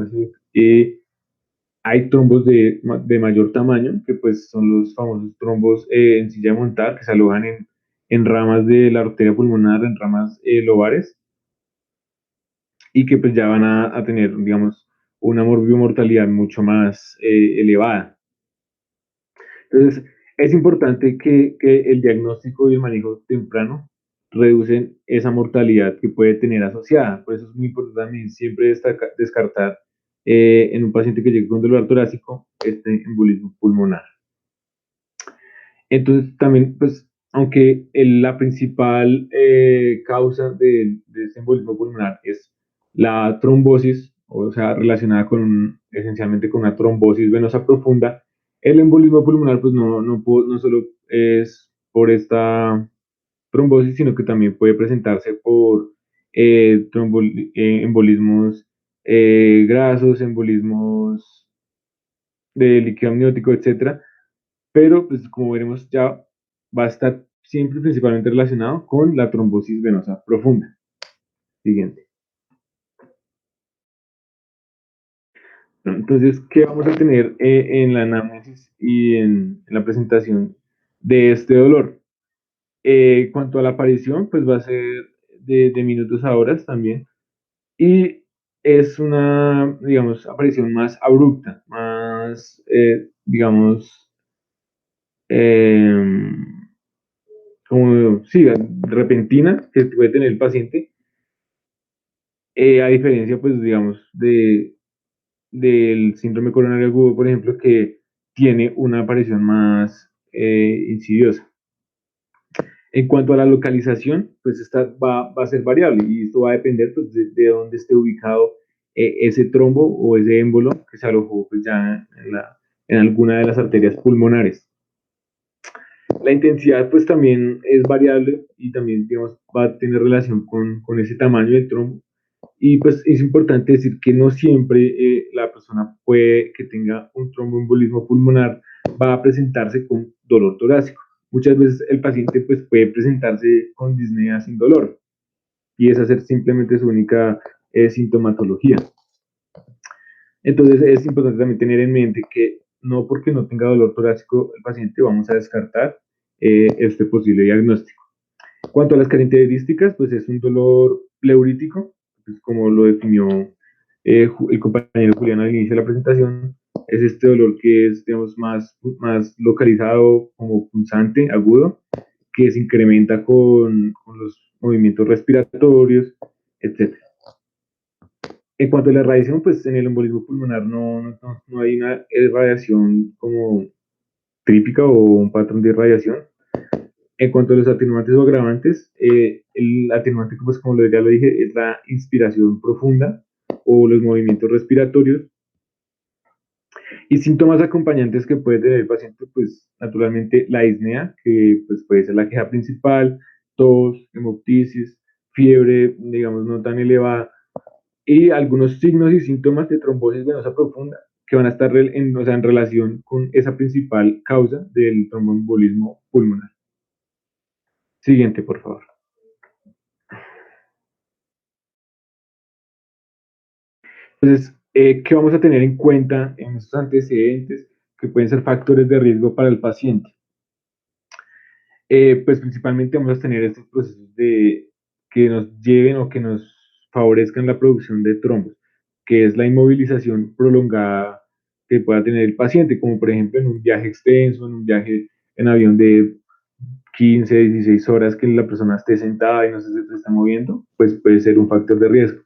Hay trombos de mayor tamaño, que pues son los famosos trombos en silla de montar, que se alojan en ramas de la arteria pulmonar, en ramas lobares, y que pues ya van a tener, digamos, una morbimortalidad mucho más elevada. Entonces, es importante que el diagnóstico y el manejo temprano reducen esa mortalidad que puede tener asociada. Por eso es muy importante también siempre descartar en un paciente que llegue con dolor torácico este embolismo pulmonar. Entonces también, pues, aunque la principal causa de este embolismo pulmonar es la trombosis, o sea, relacionada esencialmente con una trombosis venosa profunda, el embolismo pulmonar pues no solo es por esta trombosis, sino que también puede presentarse por embolismos grasos, embolismos de líquido amniótico, etcétera, pero pues como veremos ya va a estar siempre principalmente relacionado con la trombosis venosa profunda. Siguiente. Entonces, ¿qué vamos a tener en la anamnesis y en la presentación de este dolor? Cuanto a la aparición, pues va a ser de minutos a horas también. Y es una, digamos, aparición más abrupta, más, digamos, eh, como, sí, repentina que puede tener el paciente, a diferencia, pues, digamos, del síndrome coronario agudo, por ejemplo, que tiene una aparición más insidiosa. En cuanto a la localización, pues esta va a ser variable y esto va a depender pues, de dónde esté ubicado ese trombo o ese émbolo que se alojó pues, ya en alguna de las arterias pulmonares. La intensidad pues también es variable y también digamos, va a tener relación con ese tamaño del trombo. Y pues es importante decir que no siempre la persona puede que tenga un tromboembolismo pulmonar va a presentarse con dolor torácico. Muchas veces el paciente pues, puede presentarse con disnea sin dolor y esa ser simplemente su única sintomatología. Entonces es importante también tener en mente que no porque no tenga dolor torácico el paciente vamos a descartar este posible diagnóstico. Cuanto a las características, pues es un dolor pleurítico, pues como lo definió el compañero Julián al inicio de la presentación, es este dolor que es, digamos, más localizado como punzante, agudo, que se incrementa con los movimientos respiratorios, etc. En cuanto a la radiación, pues en el embolismo pulmonar no hay una radiación como típica o un patrón de radiación. En cuanto a los atenuantes o agravantes, el atenuante, pues como ya lo dije, es la inspiración profunda o los movimientos respiratorios. Y síntomas acompañantes que puede tener el paciente, pues naturalmente la disnea, que pues, puede ser la queja principal, tos, hemoptisis, fiebre, digamos, no tan elevada, y algunos signos y síntomas de trombosis venosa profunda que van a estar o sea, en relación con esa principal causa del tromboembolismo pulmonar. Siguiente, por favor. Entonces, ¿qué vamos a tener en cuenta en estos antecedentes que pueden ser factores de riesgo para el paciente? Pues principalmente vamos a tener estos procesos que nos lleven o que nos favorezcan la producción de trombos, que es la inmovilización prolongada que pueda tener el paciente, como por ejemplo en un viaje extenso, en un viaje en avión de 15, 16 horas que la persona esté sentada y no se está moviendo, pues puede ser un factor de riesgo.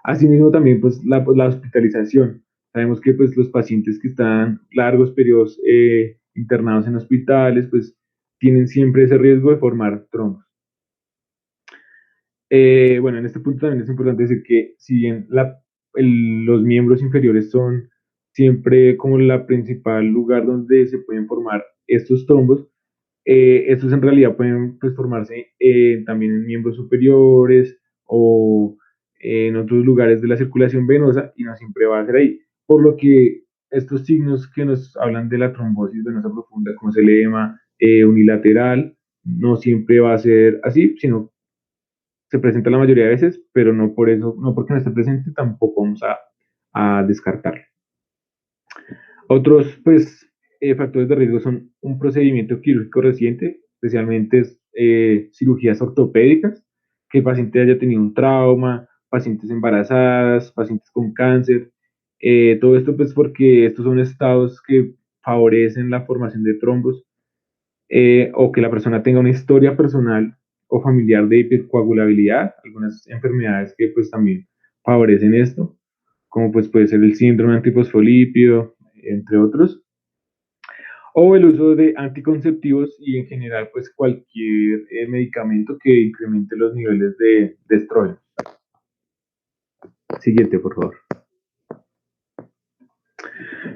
Asimismo, también la hospitalización. Sabemos que pues, los pacientes que están largos periodos internados en hospitales, pues tienen siempre ese riesgo de formar trombos. Bueno, en este punto también es importante decir que si bien los miembros inferiores son siempre como la principal lugar donde se pueden formar estos trombos, estos en realidad pueden pues, formarse también en miembros superiores o en otros lugares de la circulación venosa y no siempre va a ser ahí. Por lo que estos signos que nos hablan de la trombosis venosa profunda, como se le llama unilateral, no siempre va a ser así, sino se presenta la mayoría de veces, pero no por eso, no porque no esté presente, tampoco vamos a descartarlo. Otros pues, factores de riesgo son un procedimiento quirúrgico reciente, especialmente cirugías ortopédicas, que el paciente haya tenido un trauma, pacientes embarazadas, pacientes con cáncer. Todo esto pues porque estos son estados que favorecen la formación de trombos o que la persona tenga una historia personal o familiar de hipercoagulabilidad, algunas enfermedades que pues también favorecen esto, como pues puede ser el síndrome antifosfolípido, entre otros. o el uso de anticonceptivos y en general pues cualquier medicamento que incremente los niveles de estrógeno. Siguiente, por favor.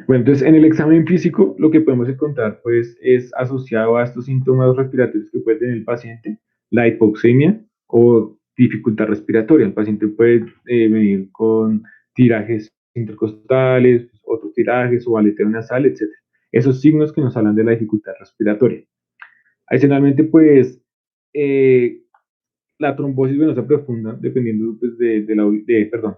Bueno, entonces en el examen físico lo que podemos encontrar pues es asociado a estos síntomas respiratorios que puede tener el paciente, la hipoxemia o dificultad respiratoria. El paciente puede venir con tirajes intercostales, otros tirajes o aleteo nasal, etc. Esos signos que nos hablan de la dificultad respiratoria. Adicionalmente, pues eh, la trombosis venosa profunda, dependiendo pues, perdón,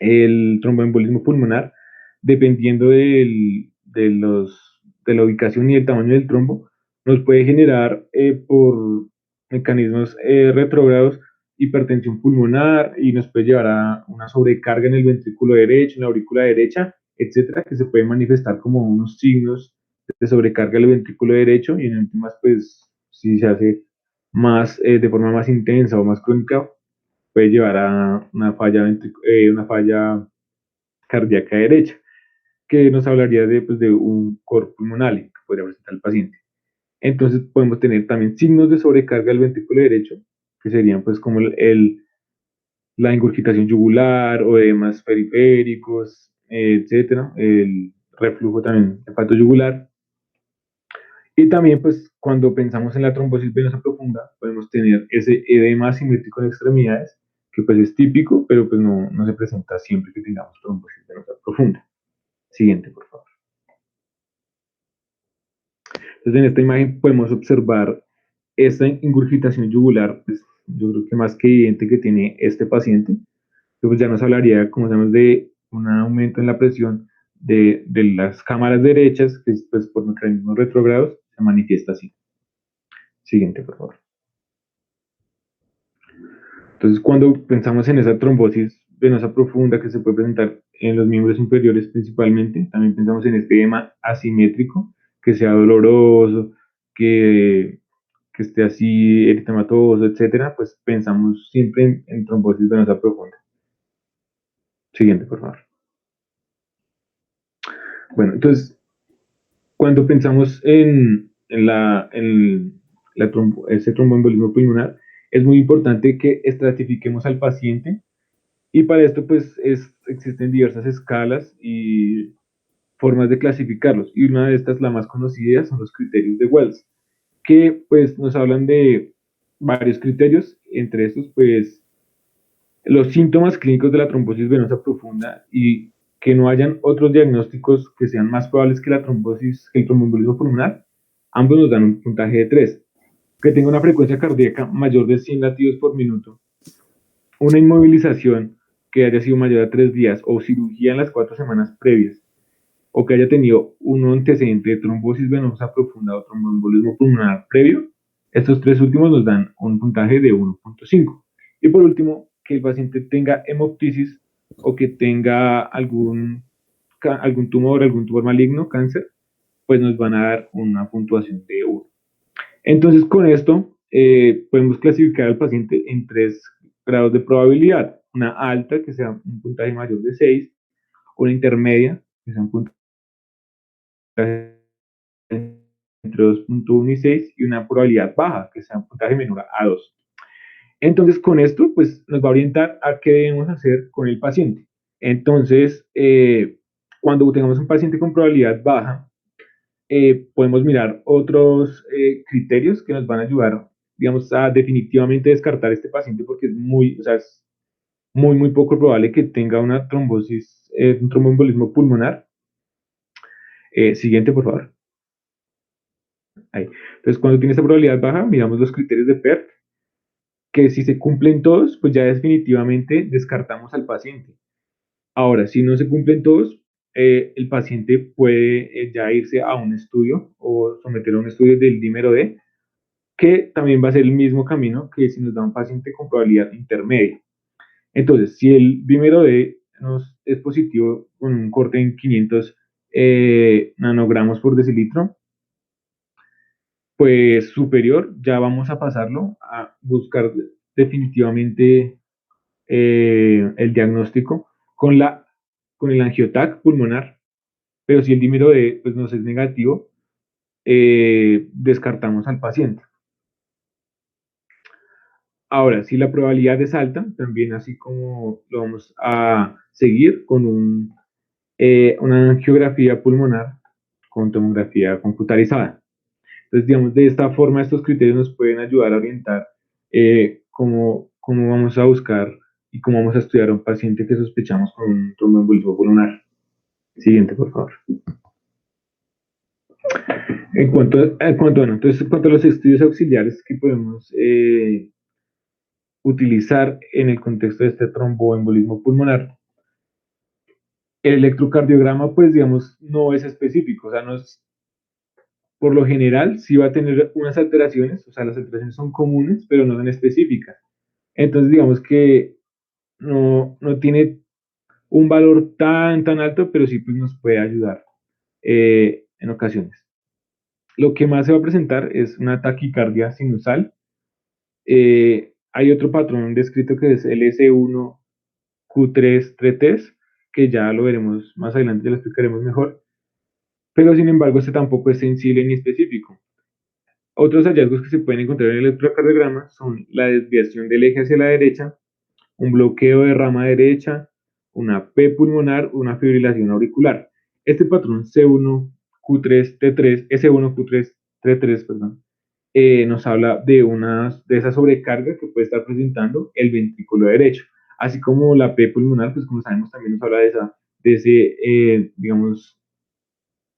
el tromboembolismo pulmonar, dependiendo de la ubicación y el tamaño del trombo, nos puede generar por mecanismos retrógrados hipertensión pulmonar y nos puede llevar a una sobrecarga en el ventrículo derecho, en la aurícula derecha, etcétera, que se puede manifestar como unos signos de sobrecarga del ventrículo derecho y en últimas, pues, si se hace más de forma más intensa o más crónica, puede llevar a una falla cardíaca derecha, que nos hablaría de un cor pulmonar que podría presentar el paciente. Entonces podemos tener también signos de sobrecarga del ventrículo derecho, que serían pues como la ingurgitación yugular o edemas periféricos, etcétera, el reflujo también hepatoyugular. Y también, pues, cuando pensamos en la trombosis venosa profunda, podemos tener ese edema asimétrico en extremidades, que pues es típico, pero pues no se presenta siempre que tengamos trombosis venosa profunda. Siguiente, por favor. Entonces, en esta imagen podemos observar esta ingurgitación yugular, pues, yo creo que más que evidente que tiene este paciente, que pues ya nos hablaría, como sabemos, de un aumento en la presión de las cámaras derechas, que pues, por mecanismos retrógrados se manifiesta así. Siguiente, por favor. Entonces, cuando pensamos en esa trombosis venosa profunda que se puede presentar en los miembros inferiores principalmente, también pensamos en este edema asimétrico, que sea doloroso, que esté así eritematoso, etcétera, pues pensamos siempre en trombosis venosa profunda. Siguiente, por favor. Bueno, entonces, cuando pensamos ese tromboembolismo pulmonar, es muy importante que estratifiquemos al paciente. Y para esto, pues, existen diversas escalas y formas de clasificarlos. Y una de estas, la más conocida, son los criterios de Wells, que, pues, nos hablan de varios criterios. Entre estos, pues, los síntomas clínicos de la trombosis venosa profunda y que no hayan otros diagnósticos que sean más probables que la trombosis, que el tromboembolismo pulmonar. Ambos nos dan un puntaje de 3. Que tenga una frecuencia cardíaca mayor de 100 latidos por minuto, una inmovilización que haya sido mayor a 3 días o cirugía en las 4 semanas previas o que haya tenido un antecedente de trombosis venosa profunda o tromboembolismo pulmonar previo, estos tres últimos nos dan un puntaje de 1.5. Y por último, que el paciente tenga hemoptisis o que tenga algún tumor maligno, cáncer, pues nos van a dar una puntuación de 1. Entonces, con esto podemos clasificar al paciente en 3 grados de probabilidad. Una alta, que sea un puntaje mayor de 6, una intermedia, que sea un puntaje entre 2.1 y 6, y una probabilidad baja, que sea un puntaje menor a 2. Entonces, con esto, pues nos va a orientar a qué debemos hacer con el paciente. Entonces, cuando tengamos un paciente con probabilidad baja, podemos mirar otros criterios que nos van a ayudar, digamos, a definitivamente descartar este paciente porque es muy poco probable que tenga una trombosis, un tromboembolismo pulmonar. Siguiente, por favor. Ahí. Entonces, cuando tiene esta probabilidad baja, miramos los criterios de PERT, que si se cumplen todos, pues ya definitivamente descartamos al paciente. Ahora, si no se cumplen todos, el paciente puede ya irse a un estudio o someterlo a un estudio del dímero D, que también va a ser el mismo camino que si nos da un paciente con probabilidad intermedia. Entonces, si el dímero D nos es positivo con un corte en 500 nanogramos por decilitro, pues superior, ya vamos a pasarlo a buscar definitivamente el diagnóstico con el angiotac pulmonar pero si el dímero D pues, nos es negativo, descartamos al paciente. Ahora, si la probabilidad es alta, también así como lo vamos a seguir con una angiografía pulmonar con tomografía computarizada. Entonces, digamos, de esta forma estos criterios nos pueden ayudar a orientar cómo vamos a buscar y cómo vamos a estudiar a un paciente que sospechamos con un tromboembolismo pulmonar. Siguiente, por favor. En cuanto a los estudios auxiliares que podemos utilizar en el contexto de este tromboembolismo pulmonar, el electrocardiograma, pues digamos, no es específico, o sea, no es, por lo general, sí va a tener unas alteraciones, o sea, las alteraciones son comunes, pero no son específicas. Entonces, digamos que no tiene un valor tan alto, pero sí pues, nos puede ayudar en ocasiones. Lo que más se va a presentar es una taquicardia sinusal. Hay otro patrón descrito que es el S1Q3-T3, que ya lo veremos más adelante, ya lo explicaremos mejor, pero sin embargo este tampoco es sensible ni específico. Otros hallazgos que se pueden encontrar en el electrocardiograma son la desviación del eje hacia la derecha, un bloqueo de rama derecha, una P pulmonar, una fibrilación auricular. Este patrón C1Q3T3, S1Q3T3, perdón, nos habla de esa sobrecarga que puede estar presentando el ventrículo derecho, así como la P pulmonar, pues como sabemos también nos habla de ese, digamos,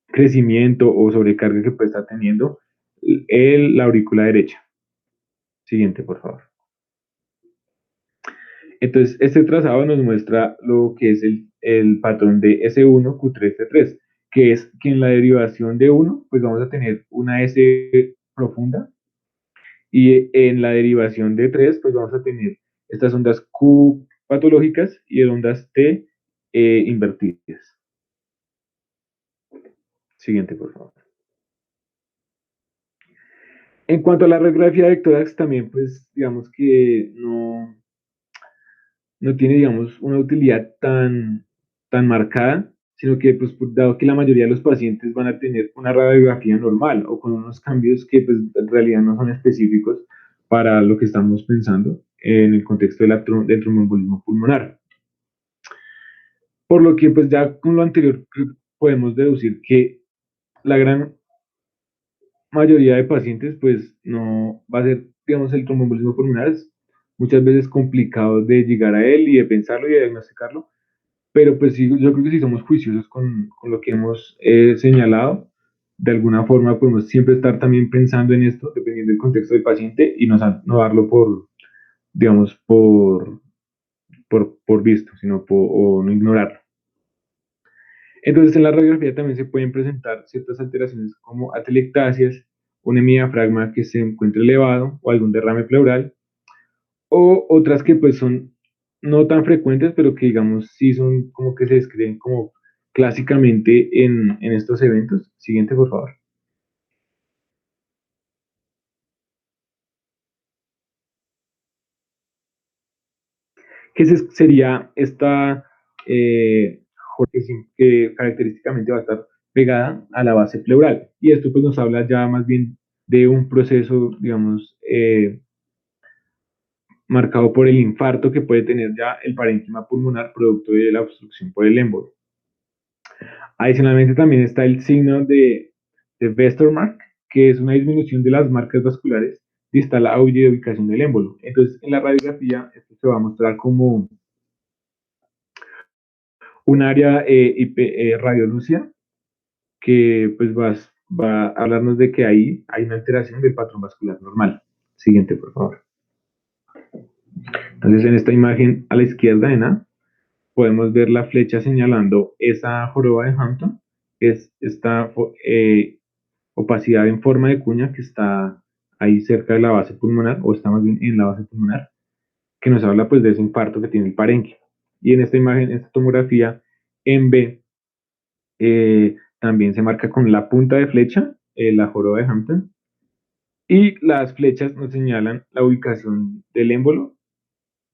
crecimiento o sobrecarga que puede estar teniendo la aurícula derecha. Siguiente, por favor. Entonces, este trazado nos muestra lo que es el patrón de S1Q3T3, que es que en la derivación de 1, pues vamos a tener una S profunda, y en la derivación de 3, pues vamos a tener estas ondas Q patológicas y ondas T invertidas. Siguiente, por favor. En cuanto a la radiografía de tórax, también, pues, digamos que no tiene, digamos, una utilidad tan marcada, sino que, pues, dado que la mayoría de los pacientes van a tener una radiografía normal o con unos cambios que, pues, en realidad no son específicos para lo que estamos pensando en el contexto del tromboembolismo pulmonar. Por lo que, pues, ya con lo anterior podemos deducir que la gran mayoría de pacientes, pues, no va a ser, digamos, el tromboembolismo pulmonar es muchas veces complicado de llegar a él y de pensarlo y de diagnosticarlo, pero pues sí, yo creo que si somos juiciosos con lo que hemos señalado, de alguna forma podemos siempre estar también pensando en esto, dependiendo del contexto del paciente, y no darlo digamos, por visto, o no ignorarlo. Entonces, en la radiografía también se pueden presentar ciertas alteraciones como atelectasias, un hemidiafragma que se encuentre elevado o algún derrame pleural, o otras que pues son no tan frecuentes, pero que digamos sí son como que se describen como clásicamente en estos eventos. Siguiente, por favor. ¿Qué sería esta eh, que característicamente va a estar pegada a la base pleural? Y esto pues nos habla ya más bien de un proceso, digamos, marcado por el infarto que puede tener ya el parénquima pulmonar producto de la obstrucción por el émbolo. Adicionalmente también está el signo de Westermarck, que es una disminución de las marcas vasculares distal a la ubicación del émbolo. Entonces, en la radiografía, esto se va a mostrar como un área radiolúcida que pues va a hablarnos de que ahí hay una alteración del patrón vascular normal. Siguiente, por favor. Entonces, en esta imagen a la izquierda, podemos ver la flecha señalando esa joroba de Hampton, que es esta opacidad en forma de cuña que está ahí cerca de la base pulmonar, o está más bien en la base pulmonar, que nos habla pues de ese infarto que tiene el parénquima. Y en esta imagen, esta tomografía en B, también se marca con la punta de flecha, la joroba de Hampton, y las flechas nos señalan la ubicación del émbolo,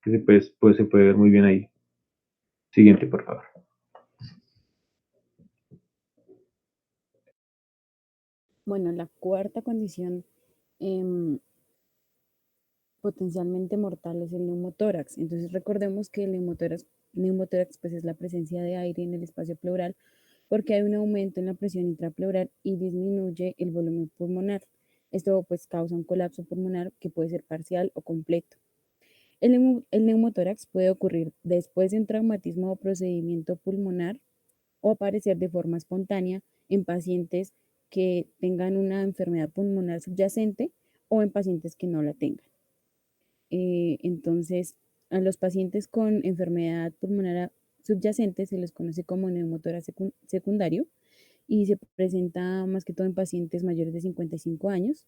que se puede ver muy bien ahí. Siguiente, por favor. Bueno, la cuarta condición em, potencialmente mortal es el neumotórax. Entonces recordemos que el neumotórax pues es la presencia de aire en el espacio pleural porque hay un aumento en la presión intrapleural y disminuye el volumen pulmonar. Esto pues causa un colapso pulmonar que puede ser parcial o completo. El neumotórax puede ocurrir después de un traumatismo o procedimiento pulmonar o aparecer de forma espontánea en pacientes que tengan una enfermedad pulmonar subyacente o en pacientes que no la tengan. Entonces, a los pacientes con enfermedad pulmonar subyacente se les conoce como neumotórax secundario y se presenta más que todo en pacientes mayores de 55 años.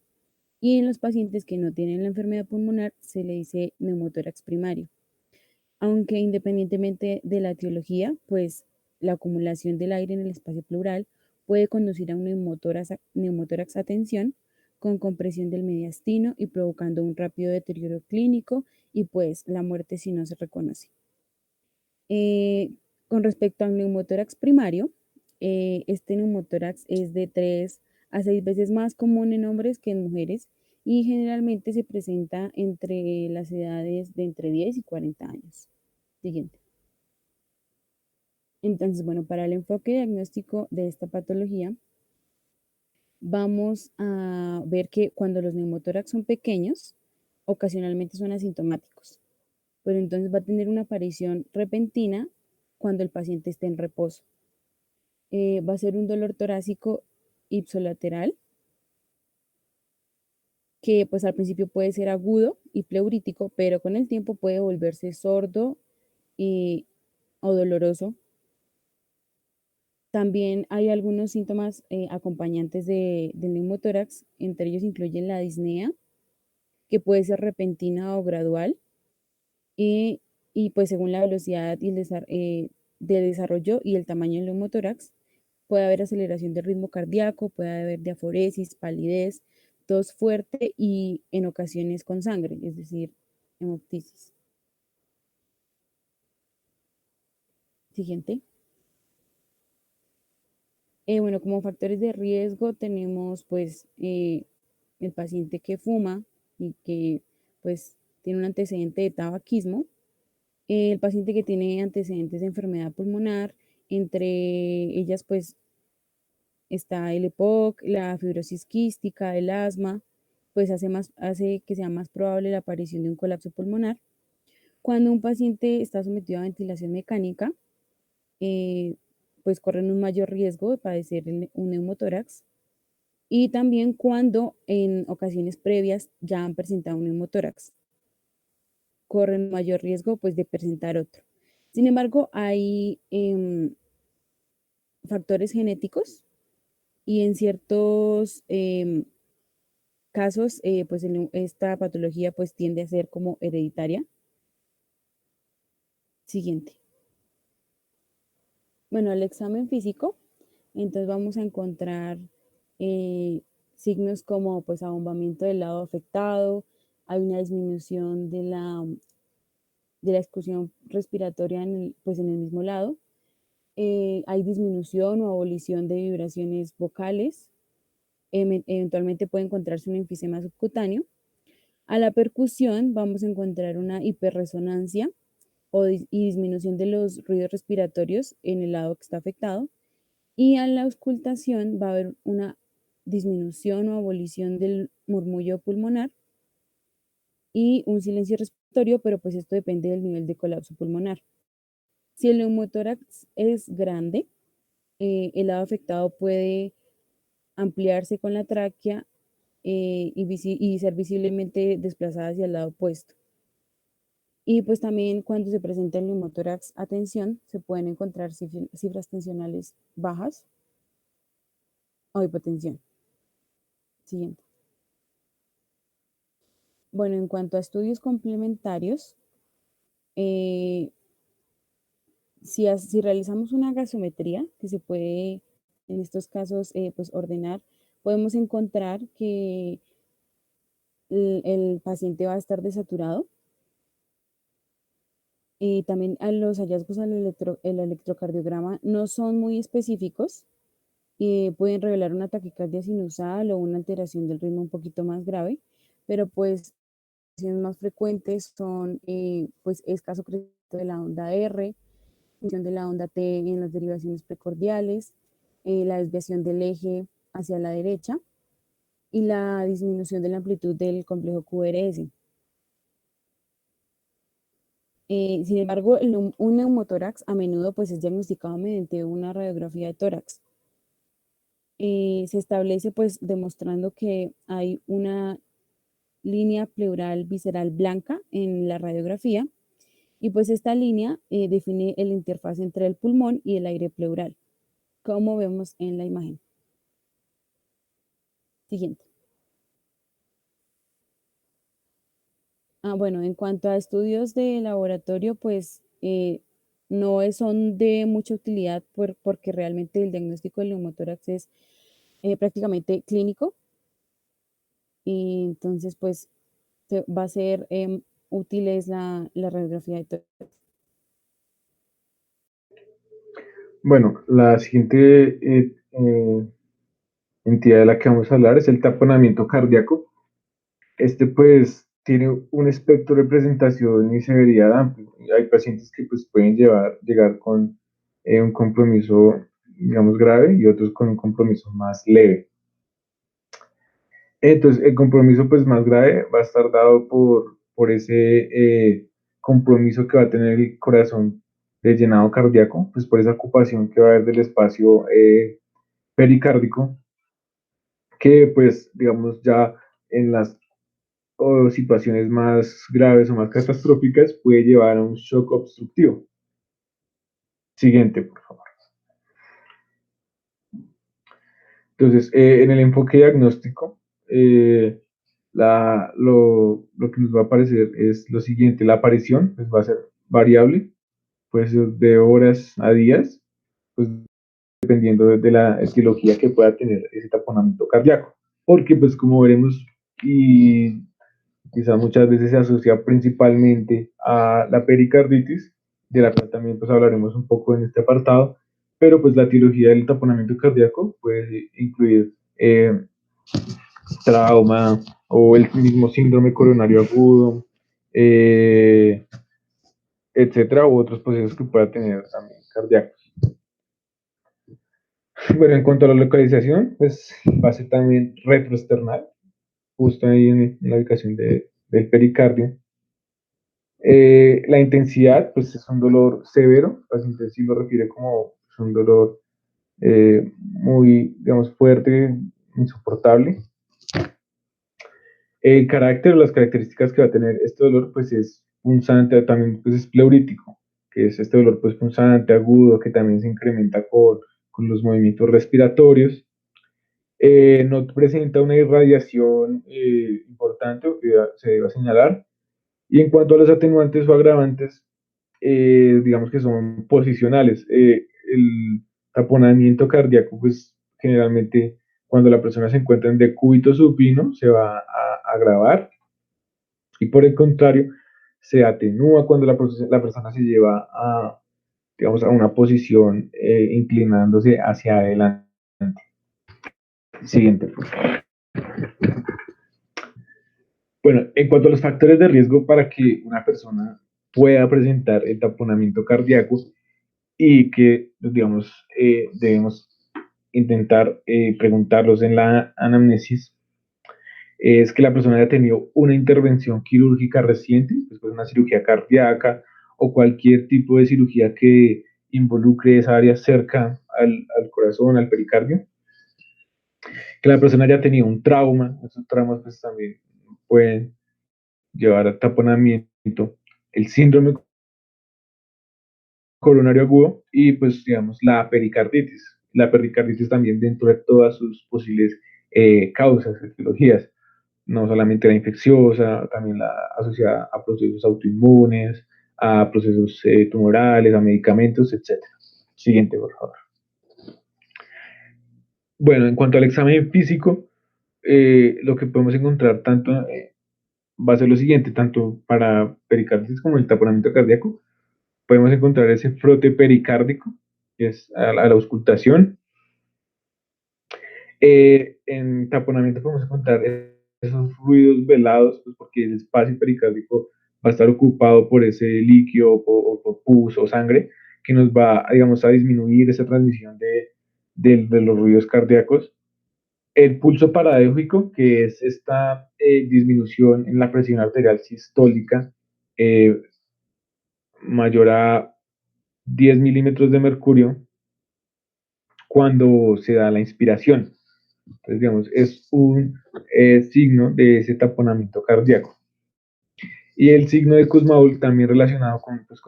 Y en los pacientes que no tienen la enfermedad pulmonar se le dice neumotórax primario. Aunque independientemente de la etiología, pues la acumulación del aire en el espacio pleural puede conducir a un neumotórax a tensión con compresión del mediastino y provocando un rápido deterioro clínico y pues la muerte si no se reconoce. Eh, con respecto al neumotórax primario, este neumotórax es de 3 a 6 veces más común en hombres que en mujeres y generalmente se presenta entre las edades de entre 10 y 40 años. Siguiente. Entonces, bueno, para el enfoque diagnóstico de esta patología, vamos a ver que cuando los neumotórax son pequeños, ocasionalmente son asintomáticos, pero entonces va a tener una aparición repentina cuando el paciente esté en reposo. Va a ser un dolor torácico ipsolateral, que pues al principio puede ser agudo y pleurítico, pero con el tiempo puede volverse sordo y, o doloroso. También hay algunos síntomas acompañantes del neumotórax, entre ellos incluyen la disnea, que puede ser repentina o gradual, y, y pues según la velocidad y de desarrollo y el tamaño del neumotórax, puede haber aceleración del ritmo cardíaco, puede haber diaforesis, palidez, tos fuerte y en ocasiones con sangre, es decir, hemoptisis. Siguiente. Bueno, como factores de riesgo tenemos pues el paciente que fuma y que pues tiene un antecedente de tabaquismo, el paciente que tiene antecedentes de enfermedad pulmonar, entre ellas pues está el EPOC, la fibrosis quística, el asma, pues hace que sea más probable la aparición de un colapso pulmonar. Cuando un paciente está sometido a ventilación mecánica, eh, pues corren un mayor riesgo de padecer un neumotórax y también cuando en ocasiones previas ya han presentado un neumotórax, corren mayor riesgo pues de presentar otro. Sin embargo, hay factores genéticos y en ciertos casos, pues esta patología pues tiende a ser como hereditaria. Siguiente. Bueno, el examen físico, entonces vamos a encontrar eh, signos como pues abombamiento del lado afectado, hay una disminución de la exclusión respiratoria pues en el mismo lado, hay disminución o abolición de vibraciones vocales, eventualmente puede encontrarse un enfisema subcutáneo. A la percusión vamos a encontrar una hiperresonancia y disminución de los ruidos respiratorios en el lado que está afectado. Y a la auscultación va a haber una disminución o abolición del murmullo pulmonar y un silencio respiratorio, pero pues esto depende del nivel de colapso pulmonar. Si el neumotórax es grande, el lado afectado puede ampliarse con la tráquea y ser visiblemente desplazada hacia el lado opuesto. Y pues también cuando se presenta el neumotórax a tensión, se pueden encontrar cifras tensionales bajas o hipotensión. Siguiente. Bueno, en cuanto a estudios complementarios, eh, si realizamos una gasometría, que se puede en estos casos pues ordenar, podemos encontrar que el paciente va a estar desaturado. También a los hallazgos al el electrocardiograma no son muy específicos, pueden revelar una taquicardia sinusal o una alteración del ritmo un poquito más grave, pero pues las más frecuentes son pues escaso crecimiento de la onda R, disminución de la onda T en las derivaciones precordiales, la desviación del eje hacia la derecha y la disminución de la amplitud del complejo QRS. Sin embargo, un neumotórax a menudo pues, es diagnosticado mediante una radiografía de tórax. Se establece pues demostrando que hay una línea pleural visceral blanca en la radiografía y pues esta línea define el interfaz entre el pulmón y el aire pleural, como vemos en la imagen. Siguiente. Bueno, en cuanto a estudios de laboratorio, pues no son de mucha utilidad porque realmente el diagnóstico del neumotórax es prácticamente clínico y entonces pues va a ser útil es la radiografía de tórax. Bueno, la siguiente entidad de la que vamos a hablar es el taponamiento cardíaco. Este pues tiene un espectro de presentación y severidad amplio. Hay pacientes que pues pueden llegar con un compromiso, digamos, grave y otros con un compromiso más leve. Entonces, el compromiso pues más grave va a estar dado por ese compromiso que va a tener el corazón de llenado cardíaco, pues por esa ocupación que va a haber del espacio pericárdico, que pues digamos ya en las situaciones más graves o más catastróficas puede llevar a un shock obstructivo. Siguiente, por favor. Entonces, en el enfoque diagnóstico, lo que nos va a aparecer es lo siguiente: la aparición pues, va a ser variable, puede ser de horas a días, pues dependiendo de la etiología que pueda tener ese taponamiento cardíaco, porque pues como veremos y quizás muchas veces se asocia principalmente a la pericarditis, de la cual también pues hablaremos un poco en este apartado, pero pues la etiología del taponamiento cardíaco puede incluir trauma o el mismo síndrome coronario agudo, etcétera, u otros procesos que pueda tener también cardíacos. Bueno, en cuanto a la localización, pues va a ser también retroesternal, justo ahí en la ubicación del pericardio. La intensidad, pues es un dolor severo, el paciente sí lo refiere como un dolor muy, digamos, fuerte, insoportable. El carácter, las características que va a tener este dolor, pues es punzante, también pues es pleurítico, que es este dolor pues punzante, agudo, que también se incrementa con los movimientos respiratorios. No presenta una irradiación importante o que se deba señalar. Y en cuanto a los atenuantes o agravantes, digamos que son posicionales. El taponamiento cardíaco, pues generalmente cuando la persona se encuentra en decúbito supino, se va a agravar y por el contrario, se atenúa cuando la persona se lleva a, digamos, a una posición inclinándose hacia adelante. Siguiente, por favor. Bueno, en cuanto a los factores de riesgo para que una persona pueda presentar el taponamiento cardíaco y que, digamos, debemos intentar preguntarlos en la anamnesis, es que la persona haya tenido una intervención quirúrgica reciente, después de una cirugía cardíaca o cualquier tipo de cirugía que involucre esa área cerca al corazón, al pericardio, que la persona haya tenido un trauma, esos traumas pues también pueden llevar a taponamiento, el síndrome coronario agudo y pues digamos la pericarditis. La pericarditis también dentro de todas sus posibles causas, etiologías, no solamente la infecciosa, también la asociada a procesos autoinmunes, a procesos tumorales, a medicamentos, etcétera. Siguiente, por favor. Bueno, en cuanto al examen físico, lo que podemos encontrar tanto va a ser lo siguiente, tanto para pericarditis como el taponamiento cardíaco, podemos encontrar ese frote pericárdico, que es a la auscultación, En taponamiento podemos encontrar esos ruidos velados, pues porque el espacio pericárdico va a estar ocupado por ese líquido o por pus o sangre que nos va, digamos, a disminuir esa transmisión de los ruidos cardíacos. El pulso paradójico, que es esta disminución en la presión arterial sistólica eh, mayor a 10 milímetros de mercurio cuando se da la inspiración. Entonces, digamos, es un signo de ese taponamiento cardíaco. Y el signo de Kussmaul también relacionado con estos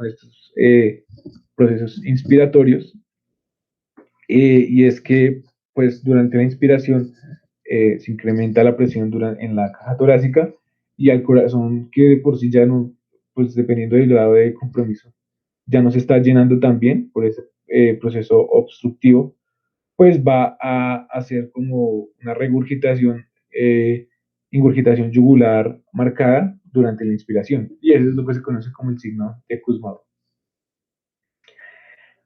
procesos inspiratorios, y es que pues durante la inspiración se incrementa la presión en la caja torácica y al corazón que de por sí ya no, pues dependiendo del grado de compromiso, ya no se está llenando tan bien por ese proceso obstructivo, pues va a hacer como una regurgitación, ingurgitación yugular marcada durante la inspiración. Y eso es lo que se conoce como el signo de Kussmaul.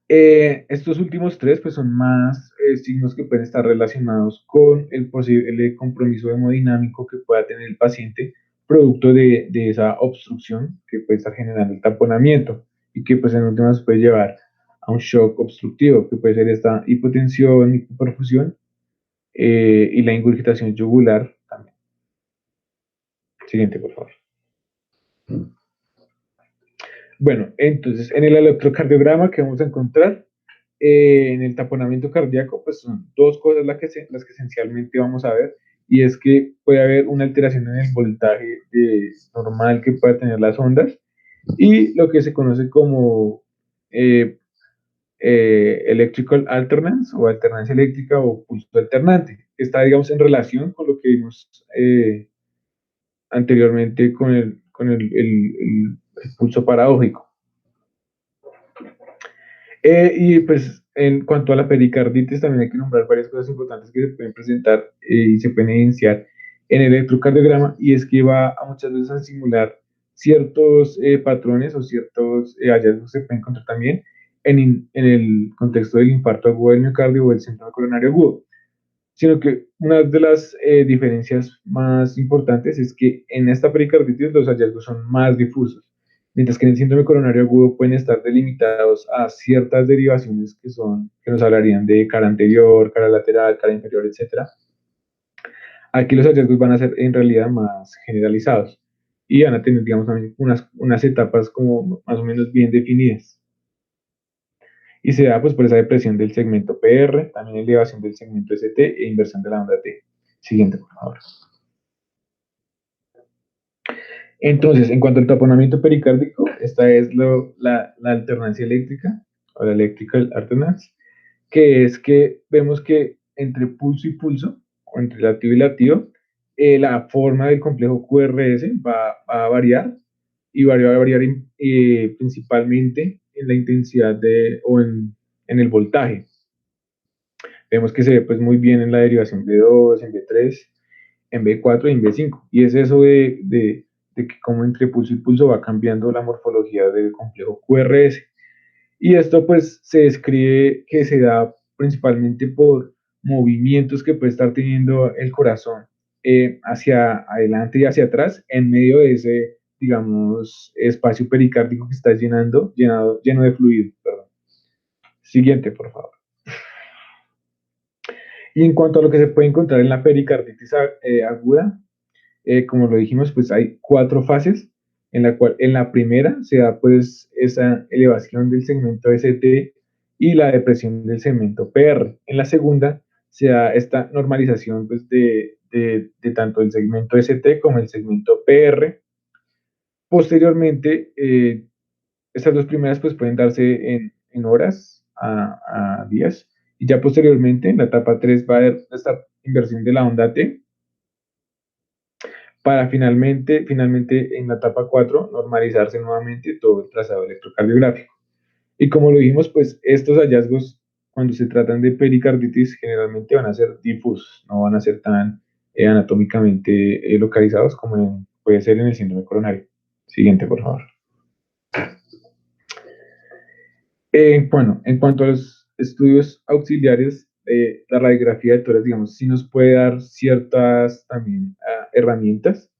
Estos últimos tres pues, son más signos que pueden estar relacionados con el posible compromiso hemodinámico que pueda tener el paciente producto de esa obstrucción que puede estar generando el taponamiento y que pues en últimas puede llevar a un shock obstructivo, que puede ser esta hipotensión, hipoperfusión y la ingurgitación yugular también. Siguiente, por favor. Bueno, entonces en el electrocardiograma que vamos a encontrar, en el taponamiento cardíaco, pues son dos cosas las que esencialmente vamos a ver, y es que puede haber una alteración en el voltaje normal que pueda tener las ondas, y lo que se conoce como eh, electrical alternance o alternancia eléctrica o pulso alternante, que está, digamos, en relación con lo que vimos anteriormente el pulso paradójico. Y pues en cuanto a la pericarditis, también hay que nombrar varias cosas importantes que se pueden presentar y se pueden evidenciar en el electrocardiograma, y es que va a muchas veces a simular ciertos patrones o ciertos hallazgos que se pueden encontrar también en el contexto del infarto agudo del miocardio o del síndrome coronario agudo. Sino que una de las diferencias más importantes es que en esta pericarditis los hallazgos son más difusos, mientras que en el síndrome coronario agudo pueden estar delimitados a ciertas derivaciones que nos hablarían de cara anterior, cara lateral, cara inferior, etc. Aquí los hallazgos van a ser en realidad más generalizados y van a tener, digamos, unas etapas como más o menos bien definidas. Y se da pues por esa depresión del segmento PR, también elevación del segmento ST e inversión de la onda T. Siguiente, por favor. Entonces, en cuanto al taponamiento pericárdico, esta es la alternancia eléctrica, o la electrical alternance, que es que vemos que entre pulso y pulso, o entre latido y latido, la forma del complejo QRS va a variar, y va a variar principalmente en la intensidad o en el voltaje. Vemos que se ve pues muy bien en la derivación B2, en B3, en B4 y en B5. Y es eso de que como entre pulso y pulso va cambiando la morfología del complejo QRS. Y esto pues se describe que se da principalmente por movimientos que puede estar teniendo el corazón hacia adelante y hacia atrás en medio de ese, digamos, espacio pericárdico que está lleno de fluido. Perdón. Siguiente, por favor. Y en cuanto a lo que se puede encontrar en la pericarditis aguda, como lo dijimos, pues hay 4 fases, en la cual en la primera se da pues esa elevación del segmento ST y la depresión del segmento PR. En la segunda se da esta normalización pues, de tanto el segmento ST como el segmento PR. Posteriormente, estas dos primeras pues pueden darse en horas a días, y ya posteriormente en la etapa 3 va a haber esta inversión de la onda T, para finalmente en la etapa 4 normalizarse nuevamente todo el trazado electrocardiográfico. Y como lo dijimos, pues estos hallazgos cuando se tratan de pericarditis generalmente van a ser difusos, no van a ser tan anatómicamente localizados como puede ser en el síndrome coronario. Siguiente, por favor. Bueno, en cuanto a los estudios auxiliares la radiografía del tórax, digamos, sí nos puede dar ciertas también herramientas,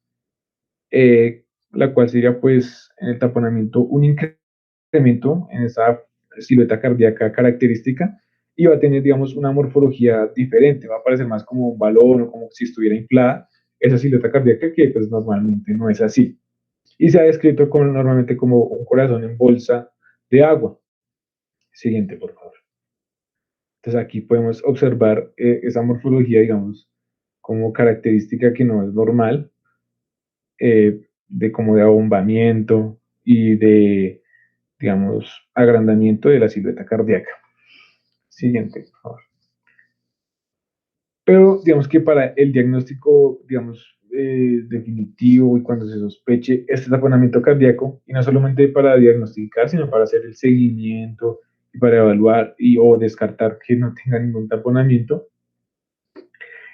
la cual sería pues en el taponamiento un incremento en esa silueta cardíaca característica y va a tener, digamos, una morfología diferente, va a parecer más como un balón o como si estuviera inflada esa silueta cardíaca que pues normalmente no es así. Y se ha descrito normalmente como un corazón en bolsa de agua. Siguiente, por favor. Entonces aquí podemos observar esa morfología, digamos, como característica que no es normal, de como de abombamiento y de, digamos, agrandamiento de la silueta cardíaca. Siguiente, por favor. Pero digamos que para el diagnóstico, digamos, definitivo y cuando se sospeche este taponamiento cardíaco, y no solamente para diagnosticar, sino para hacer el seguimiento y para evaluar y o descartar que no tenga ningún taponamiento,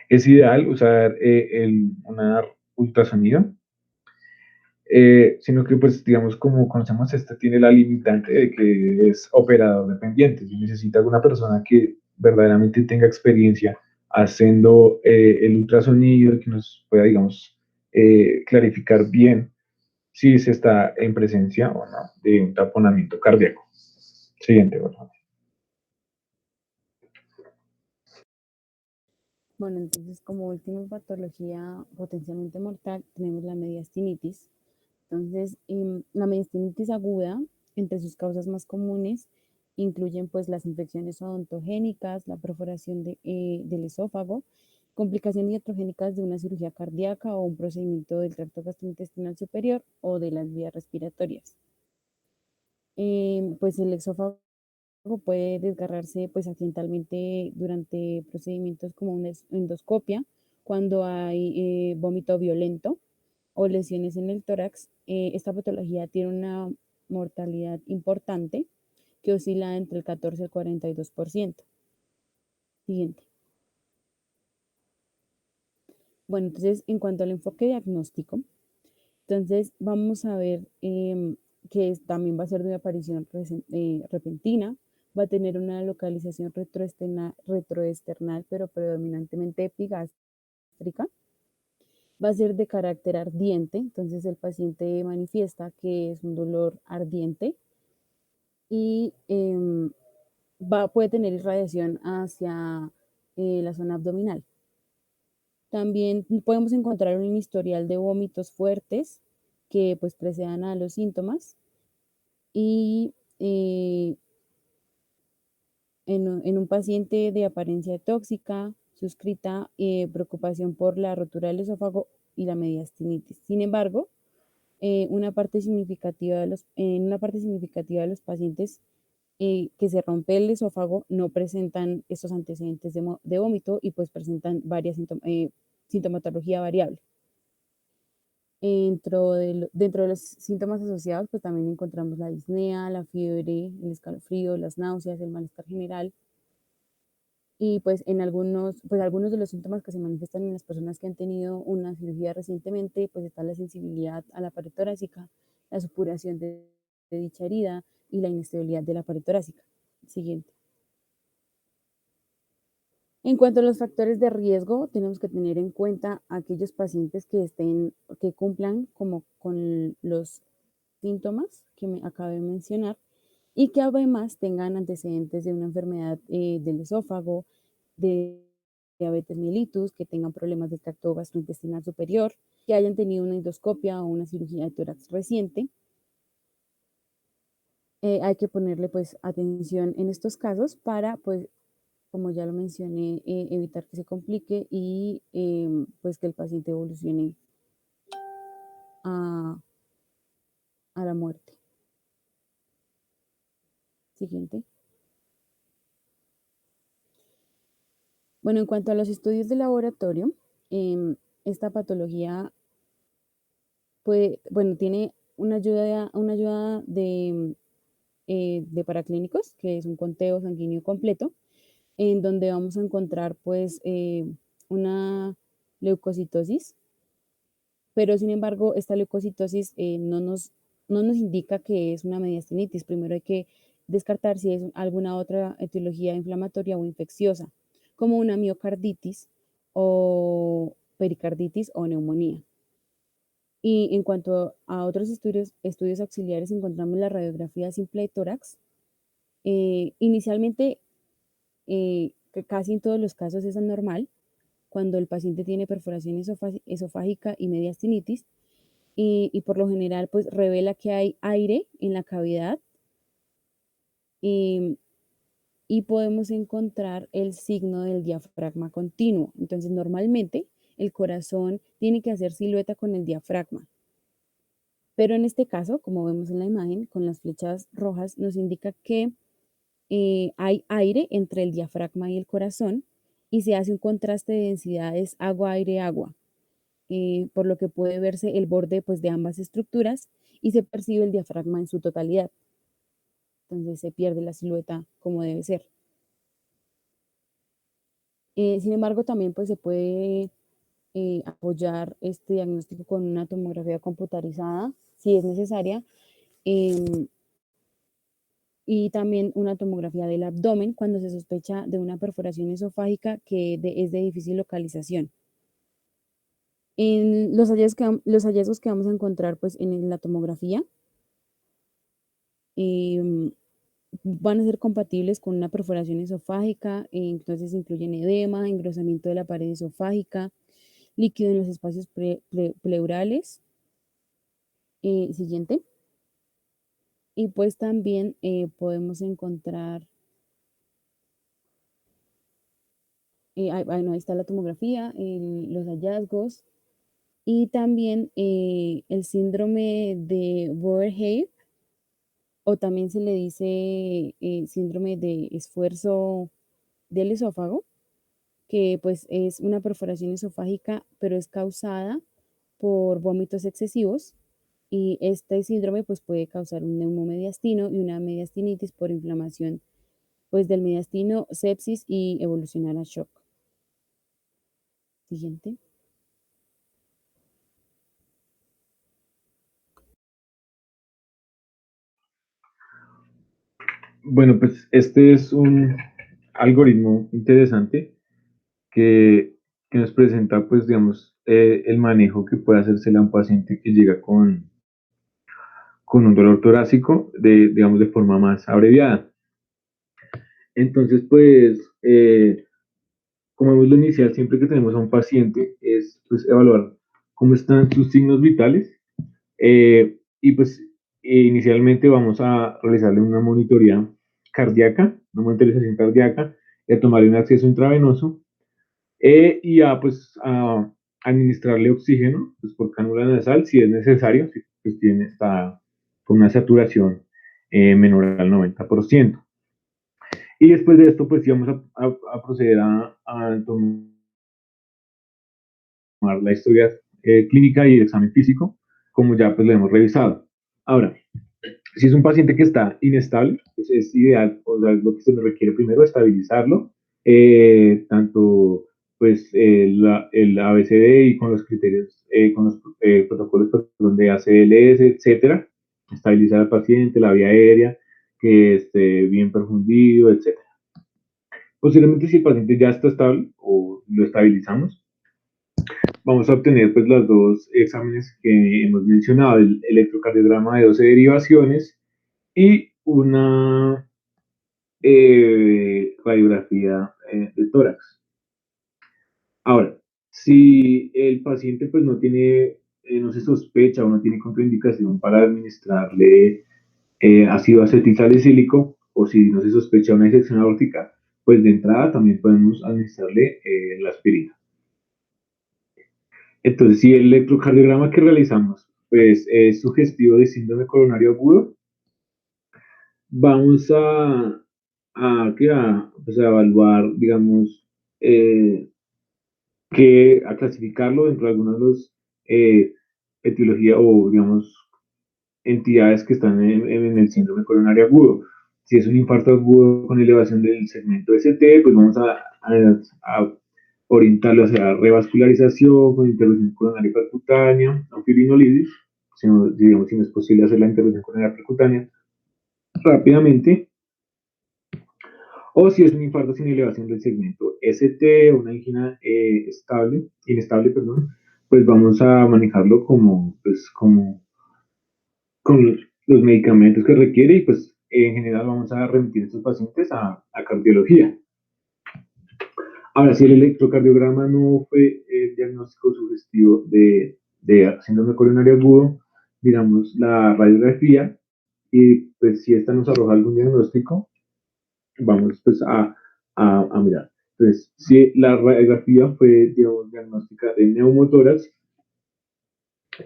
es ideal usar una ultrasonido, sino que pues digamos como conocemos, este tiene la limitante de que es operador dependiente, si necesita una persona que verdaderamente tenga experiencia haciendo el ultrasonido y que nos pueda, digamos, clarificar bien si se está en presencia o no de un taponamiento cardíaco. Siguiente, por favor. Bueno, entonces como última patología potencialmente mortal tenemos la mediastinitis. Entonces, la mediastinitis aguda, entre sus causas más comunes, incluyen pues las infecciones odontogénicas, la perforación del esófago, complicaciones iatrogénicas de una cirugía cardíaca o un procedimiento del tracto gastrointestinal superior o de las vías respiratorias. Pues el esófago puede desgarrarse pues accidentalmente durante procedimientos como una endoscopia, cuando hay vómito violento o lesiones en el tórax. Esta patología tiene una mortalidad importante que oscila entre el 14 y el 42%. Siguiente. Bueno, entonces en cuanto al enfoque diagnóstico, entonces vamos a ver también va a ser de una aparición repentina, va a tener una localización retroesternal, pero predominantemente epigástrica, va a ser de carácter ardiente, entonces el paciente manifiesta que es un dolor ardiente y puede tener irradiación hacia la zona abdominal. También podemos encontrar un historial de vómitos fuertes que pues precedan a los síntomas y en un paciente de apariencia tóxica, suscrita preocupación por la rotura del esófago y la mediastinitis. Sin embargo, en una parte significativa de los pacientes que se rompe el esófago no presentan estos antecedentes de vómito y pues presentan sintomatología variable. Dentro de los síntomas asociados, pues también encontramos la disnea, la fiebre, el escalofrío, las náuseas, el malestar general. Y pues algunos de los síntomas que se manifiestan en las personas que han tenido una cirugía recientemente, pues está la sensibilidad a la pared torácica, la supuración de dicha herida y la inestabilidad de la pared torácica. Siguiente. En cuanto a los factores de riesgo, tenemos que tener en cuenta aquellos pacientes que cumplan como con los síntomas que me acabé de mencionar y que además tengan antecedentes de una enfermedad del esófago, de diabetes mellitus, que tengan problemas del tracto gastrointestinal superior, que hayan tenido una endoscopia o una cirugía de tórax reciente. Hay que ponerle pues atención en estos casos para pues como ya lo mencioné, evitar que se complique y pues que el paciente evolucione a, a la muerte. Siguiente. Bueno, en cuanto a los estudios de laboratorio, esta patología tiene una ayuda de paraclínicos, que es un conteo sanguíneo completo, en donde vamos a encontrar pues una leucocitosis, pero sin embargo esta leucocitosis no nos indica que es una mediastinitis. Primero hay que descartar si es alguna otra etiología inflamatoria o infecciosa. como una miocarditis o pericarditis o neumonía. Y en cuanto a otros estudios auxiliares, encontramos la radiografía simple de tórax. Inicialmente, que casi en todos los casos es anormal cuando el paciente tiene perforación esofágica y mediastinitis, y por lo general pues revela que hay aire en la cavidad, y, y podemos encontrar el signo del diafragma continuo. Entonces normalmente el corazón tiene que hacer silueta con el diafragma. Pero en este caso, como vemos en la imagen, con las flechas rojas, nos indica que hay aire entre el diafragma y el corazón y se hace un contraste de densidades agua-aire-agua, por lo que puede verse el borde pues, de ambas estructuras y se percibe el diafragma en su totalidad. Entonces se pierde la silueta como debe ser. Sin embargo, también pues, se puede apoyar este diagnóstico con una tomografía computarizada, si es necesaria, y también una tomografía del abdomen cuando se sospecha de una perforación esofágica que es de difícil localización. En los hallazgos que vamos a encontrar pues, en la tomografía van a ser compatibles con una perforación esofágica, entonces incluyen edema, engrosamiento de la pared esofágica, líquido en los espacios pleurales. Siguiente. Y pues también podemos encontrar, ahí está la tomografía, los hallazgos y también el síndrome de Boerhaave, o también se le dice síndrome de esfuerzo del esófago, que pues es una perforación esofágica, pero es causada por vómitos excesivos. Y este síndrome pues, puede causar un neumomediastino y una mediastinitis por inflamación pues, del mediastino, sepsis y evolucionar a shock. Siguiente. Bueno, pues este es un algoritmo interesante que, que nos presenta, pues, digamos, el manejo que puede hacérsele a un paciente que llega con un dolor torácico, digamos, de forma más abreviada. Entonces, pues, como vemos lo inicial, siempre que tenemos a un paciente, es pues, evaluar cómo están sus signos vitales, y pues inicialmente vamos a realizarle una monitoría cardíaca, una monitorización cardíaca, y a tomarle un acceso intravenoso, y ya pues a administrarle oxígeno pues, por cánula nasal si es necesario, si pues, está con una saturación menor al 90%. Y después de esto, pues íbamos a proceder a tomar la historia clínica y el examen físico, como ya pues lo hemos revisado. Ahora, si es un paciente que está inestable, pues es ideal, o sea, lo que se nos requiere primero es estabilizarlo, tanto pues el ABCD y con los criterios, con los protocolos de ACLS, etcétera, estabilizar al paciente, la vía aérea, que esté bien perfundido, etcétera. Posiblemente si el paciente ya está estable o lo estabilizamos, vamos a obtener pues los dos exámenes que hemos mencionado, el electrocardiograma de 12 derivaciones y una radiografía de tórax. Ahora, si el paciente pues no tiene, no se sospecha o no tiene contraindicación para administrarle ácido acetilsalicílico, o si no se sospecha una disección aórtica, pues de entrada también podemos administrarle la aspirina. Entonces, si el electrocardiograma que realizamos pues, es sugestivo de síndrome coronario agudo, vamos pues, a evaluar, digamos, a clasificarlo dentro de algunas de las etiologías o, digamos, entidades que están en el síndrome coronario agudo. Si es un infarto agudo con elevación del segmento ST, pues vamos a orientarlo hacia revascularización con intervención coronaria percutánea, no fibrinolisis, digamos, si no es posible hacer la intervención coronaria percutánea rápidamente. O si es un infarto sin elevación del segmento ST o una angina inestable, perdón, pues vamos a manejarlo como con los medicamentos que requiere y pues en general vamos a remitir a estos pacientes a cardiología. Ahora, si el electrocardiograma no fue diagnóstico sugestivo de síndrome coronario agudo, miramos la radiografía y pues si esta nos arroja algún diagnóstico, vamos pues a mirar. Entonces, si la radiografía fue diagnóstica de neumotórax,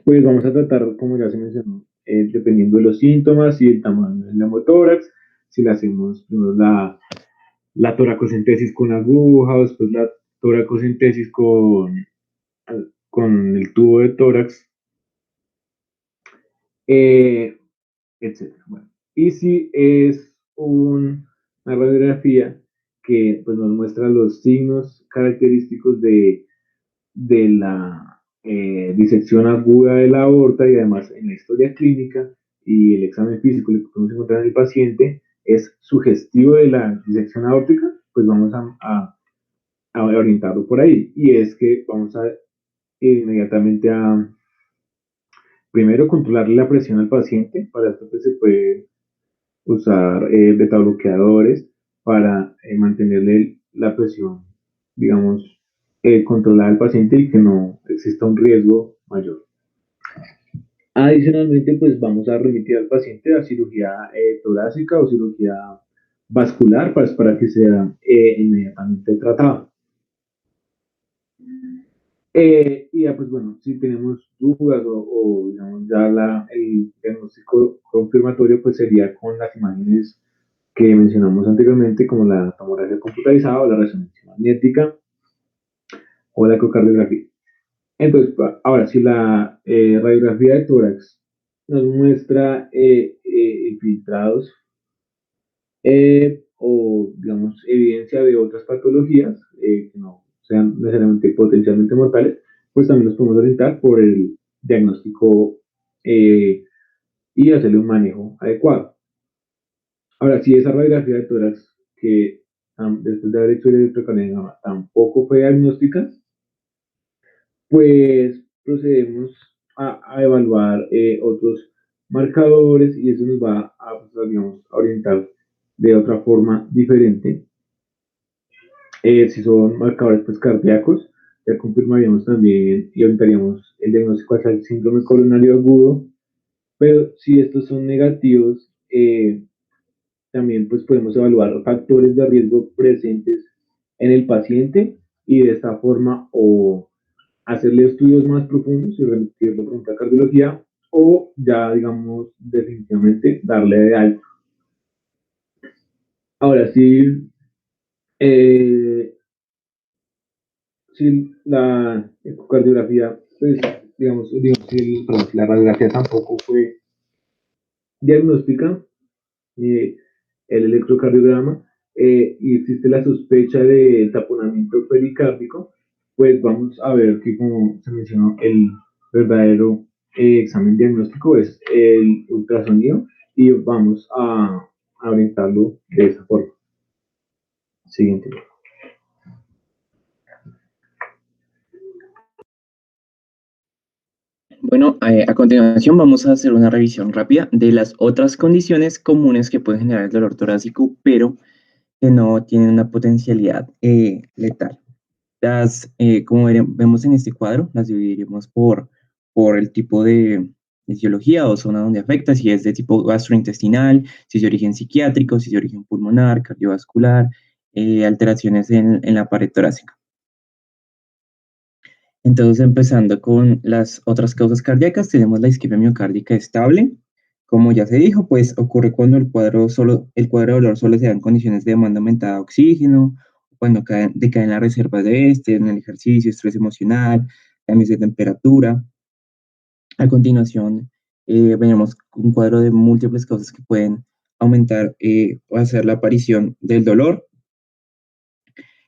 pues vamos a tratar, como ya se mencionó, dependiendo de los síntomas y el tamaño del neumotórax, si le hacemos primero la toracocentesis con aguja, después la toracocentesis con el tubo de tórax, eh, etc. Bueno, y si es una radiografía que pues, nos muestra los signos característicos de la disección aguda de la aorta y además en la historia clínica y el examen físico que podemos encontrar en el paciente es sugestivo de la disección aórtica, pues vamos a orientarlo por ahí. Y es que vamos a ir inmediatamente a primero controlarle la presión al paciente. Para esto pues, se puede usar beta bloqueadores para mantenerle la presión, digamos, controlada al paciente y que no exista un riesgo mayor. Adicionalmente, pues vamos a remitir al paciente a cirugía torácica o cirugía vascular para que sea inmediatamente tratado. Y ya, pues bueno, si tenemos dudas o digamos, ya el diagnóstico confirmatorio, pues sería con las imágenes que mencionamos anteriormente, como la tomografía computarizada o la resonancia magnética o la ecocardiografía. Entonces, ahora, si la radiografía de tórax nos muestra infiltrados o, digamos, evidencia de otras patologías que no sean necesariamente potencialmente mortales, pues también nos podemos orientar por el diagnóstico y hacerle un manejo adecuado. Ahora, si esa radiografía de tórax que después de haber hecho el electrocardiograma tampoco fue diagnóstica, pues procedemos a evaluar otros marcadores y eso nos va a, digamos, a orientar de otra forma diferente. Si son marcadores pues, cardíacos, ya confirmaríamos también y orientaríamos el diagnóstico hacia el síndrome coronario agudo, pero si estos son negativos, también pues, podemos evaluar factores de riesgo presentes en el paciente y de esta forma o hacerle estudios más profundos y remitirlo por una cardiología o ya, digamos, definitivamente darle de alta. Ahora, eh, si la ecocardiografía, pues, si la radiografía tampoco fue diagnóstica, eh, el electrocardiograma, y existe la sospecha de taponamiento pericárdico, pues vamos a ver que, como se mencionó, el verdadero examen diagnóstico es el ultrasonido y vamos a orientarlo de esa forma. Siguiente. Bueno, a continuación vamos a hacer una revisión rápida de las otras condiciones comunes que pueden generar el dolor torácico, pero que no tienen una potencialidad letal. Como vemos en este cuadro, las dividiremos por el tipo de etiología o zona donde afecta, si es de tipo gastrointestinal, si es de origen psiquiátrico, si es de origen pulmonar, cardiovascular, alteraciones en la pared torácica. Entonces, empezando con las otras causas cardíacas, tenemos la isquemia miocárdica estable. Como ya se dijo, pues ocurre cuando el cuadro de dolor solo se da en condiciones de demanda aumentada de oxígeno, cuando decaen las reservas de este, en el ejercicio, estrés emocional, cambios de temperatura. A continuación, veremos un cuadro de múltiples causas que pueden aumentar o hacer la aparición del dolor.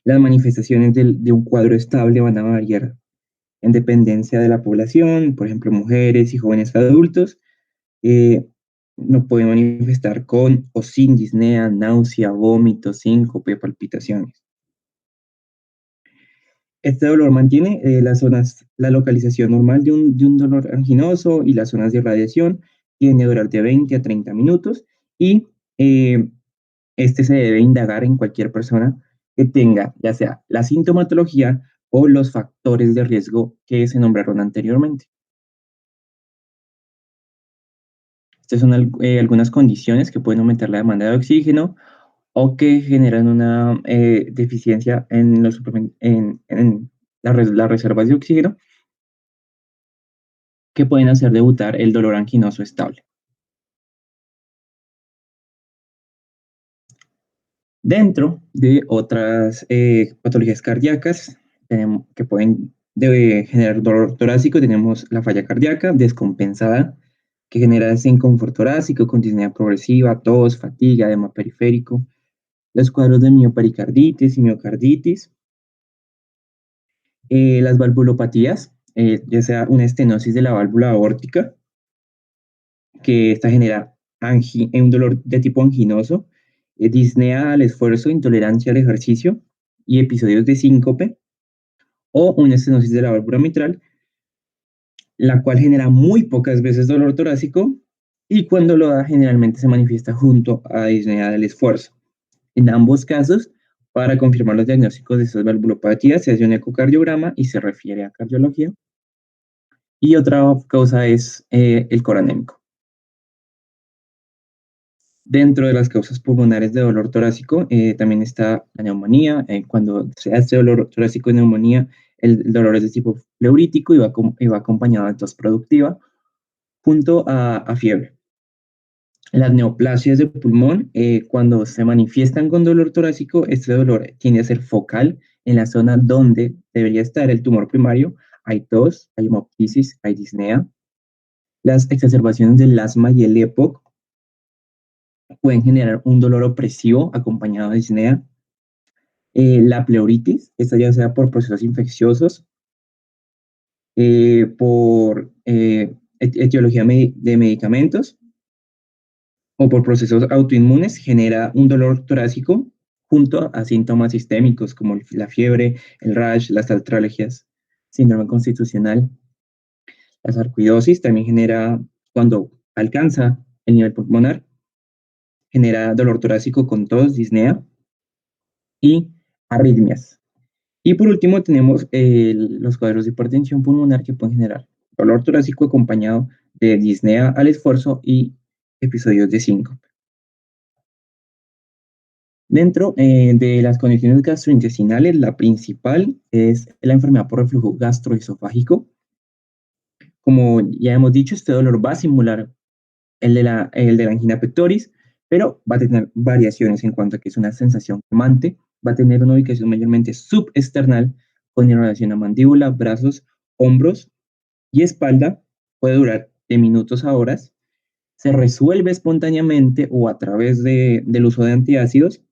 Las manifestaciones de un cuadro estable van a variar en dependencia de la población, por ejemplo, mujeres y jóvenes adultos. lo puede manifestar con o sin disnea, náusea, vómito, síncope, palpitaciones. Este dolor mantiene la localización normal de un dolor anginoso y las zonas de irradiación tiende a durar de 20 a 30 minutos y eh, este se debe indagar en cualquier persona que tenga ya sea la sintomatología o los factores de riesgo que se nombraron anteriormente. Estas son algunas condiciones que pueden aumentar la demanda de oxígeno o que generan una deficiencia en, en las reservas de oxígeno que pueden hacer debutar el dolor anginoso estable. Dentro de otras patologías cardíacas que pueden generar dolor torácico, tenemos la falla cardíaca descompensada, que genera ese inconfort torácico con disnea progresiva, tos, fatiga, edema periférico, los cuadros de miopericarditis y miocarditis, las valvulopatías, ya sea una estenosis de la válvula aórtica, que esta genera un dolor de tipo anginoso, disnea al esfuerzo, intolerancia al ejercicio y episodios de síncope, o una estenosis de la válvula mitral, la cual genera muy pocas veces dolor torácico y cuando lo da generalmente se manifiesta junto a disnea del esfuerzo. En ambos casos, para confirmar los diagnósticos de estas valvulopatías, se hace un ecocardiograma y se refiere a cardiología. Y otra causa es el coronémico. Dentro de las causas pulmonares de dolor torácico también está la neumonía. Cuando se hace dolor torácico y neumonía, el dolor es de tipo pleurítico y va acompañado de tos productiva junto a fiebre. Las neoplasias de pulmón, cuando se manifiestan con dolor torácico, este dolor tiende a ser focal en la zona donde debería estar el tumor primario. Hay tos, hay hemoptisis, hay disnea. Las exacerbaciones del asma y el EPOC pueden generar un dolor opresivo acompañado de disnea. La pleuritis, esta ya sea por procesos infecciosos, por etiología de medicamentos o por procesos autoinmunes, genera un dolor torácico junto a síntomas sistémicos como la fiebre, el rash, las artralgias, síndrome constitucional. La sarcoidosis también genera, cuando alcanza el nivel pulmonar, genera dolor torácico con tos, disnea y arritmias. Y por último tenemos los cuadros de hipertensión pulmonar que pueden generar dolor torácico acompañado de disnea al esfuerzo y episodios de síncope. Dentro de las condiciones gastrointestinales, la principal es la enfermedad por reflujo gastroesofágico. Como ya hemos dicho, este dolor va a simular el de la angina pectoris, pero va a tener variaciones en cuanto a que es una sensación quemante, va a tener una ubicación mayormente subesternal con irradiación a mandíbula, brazos, hombros y espalda, puede durar de minutos a horas, se resuelve espontáneamente o a través del uso de antiácidos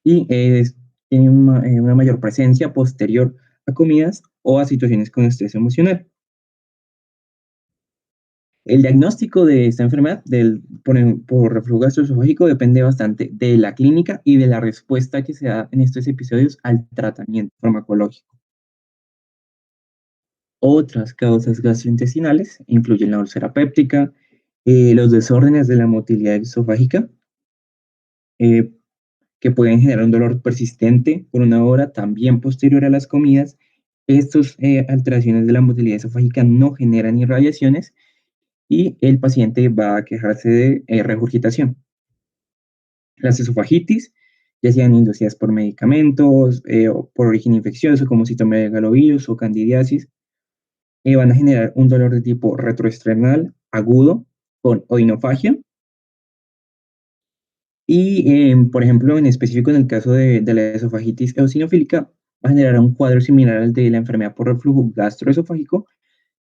y tiene una mayor presencia posterior a comidas o a situaciones con estrés emocional. El diagnóstico de esta enfermedad por reflujo gastroesofágico depende bastante de la clínica y de la respuesta que se da en estos episodios al tratamiento farmacológico. Otras causas gastrointestinales incluyen la úlcera péptica, los desórdenes de la motilidad esofágica, eh, que pueden generar un dolor persistente por una hora, también posterior a las comidas. Estas alteraciones de la motilidad esofágica no generan irradiaciones y el paciente va a quejarse de regurgitación. Las esofagitis, ya sean inducidas por medicamentos o por origen infeccioso, como citomegalovirus o candidiasis, van a generar un dolor de tipo retroesternal agudo con odinofagia. Y, por ejemplo, en específico en el caso de la esofagitis eosinofílica, va a generar un cuadro similar al de la enfermedad por reflujo gastroesofágico,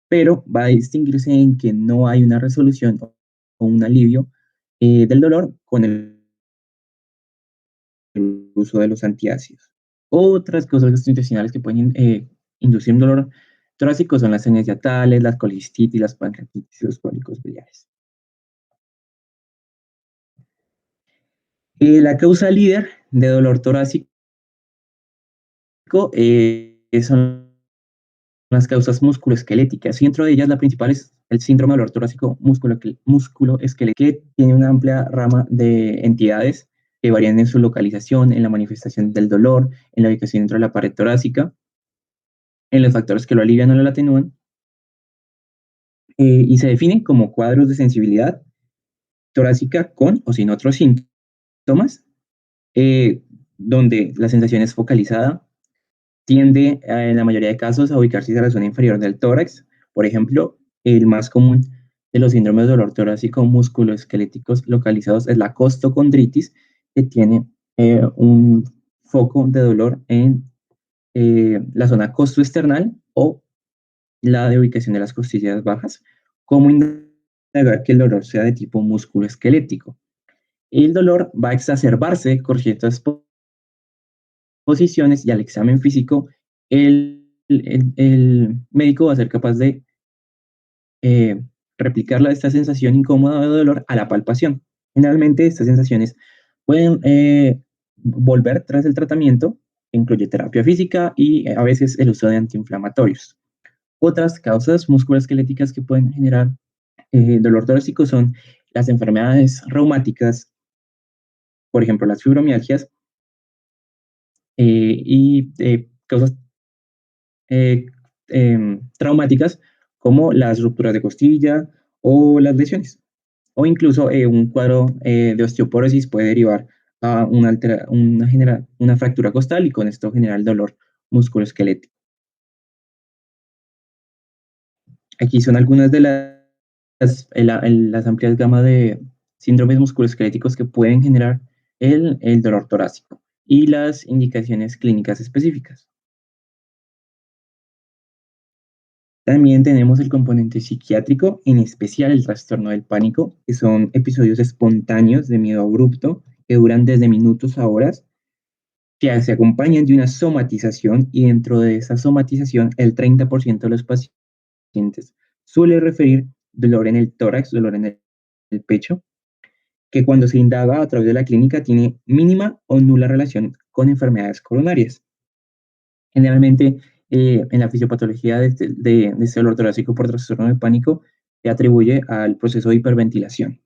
pero va a distinguirse en que no hay una resolución o un alivio del dolor con el uso de los antiácidos. Otras causas gastrointestinales que pueden inducir un dolor torácico son las hernias hiatales, las colicistitis, las pancreatitis y los cólicos biliares. La causa líder de dolor torácico son las causas musculoesqueléticas y dentro de ellas la principal es el síndrome de dolor torácico musculoesquelético, que tiene una amplia rama de entidades que varían en su localización, en la manifestación del dolor, en la ubicación dentro de la pared torácica, en los factores que lo alivian o lo atenúan, y se definen como cuadros de sensibilidad torácica con o sin otros síntomas, donde la sensación es focalizada, tiende en la mayoría de casos a ubicarse en la zona inferior del tórax. Por ejemplo, el más común de los síndromes de dolor torácico musculoesqueléticos localizados es la costocondritis, que tiene un foco de dolor en la zona costoesternal o la de ubicación de las costillas bajas. ¿Cómo indagar que el dolor sea de tipo musculoesquelético? El dolor va a exacerbarse con ciertas posiciones y al examen físico el médico va a ser capaz de eh, replicar esta sensación incómoda de dolor a la palpación. Generalmente estas sensaciones pueden volver tras el tratamiento, que incluye terapia física y a veces el uso de antiinflamatorios. Otras causas musculoesqueléticas que pueden generar dolor torácico son las enfermedades reumáticas, por ejemplo, las fibromialgias, y causas eh, traumáticas como las rupturas de costilla o las lesiones. O incluso un cuadro de osteoporosis puede derivar a una fractura costal y con esto genera el dolor musculoesquelético. Aquí son algunas de las amplias gamas de síndromes musculoesqueléticos que pueden generar el dolor torácico y las indicaciones clínicas específicas. También tenemos el componente psiquiátrico, en especial el trastorno del pánico, que son episodios espontáneos de miedo abrupto que duran desde minutos a horas, que se acompañan de una somatización y dentro de esa somatización el 30% de los pacientes suele referir dolor en el tórax, dolor en el pecho, que cuando se indaga a través de la clínica tiene mínima o nula relación con enfermedades coronarias. Generalmente, en la fisiopatología de este dolor torácico por trastorno de pánico se atribuye al proceso de hiperventilación.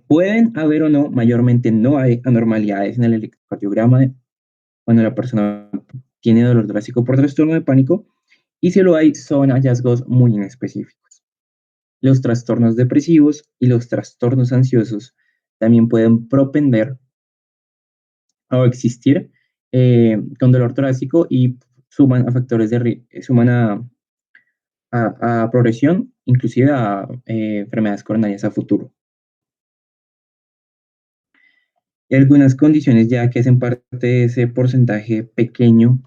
Pueden haber o no, mayormente no hay anormalidades en el electrocardiograma cuando la persona tiene dolor torácico por trastorno de pánico, y si lo hay, son hallazgos muy inespecíficos. Los trastornos depresivos y los trastornos ansiosos también pueden propender o existir con dolor torácico y suman a factores suman a progresión, inclusive a enfermedades coronarias a futuro. Y algunas condiciones ya que hacen parte de ese porcentaje pequeño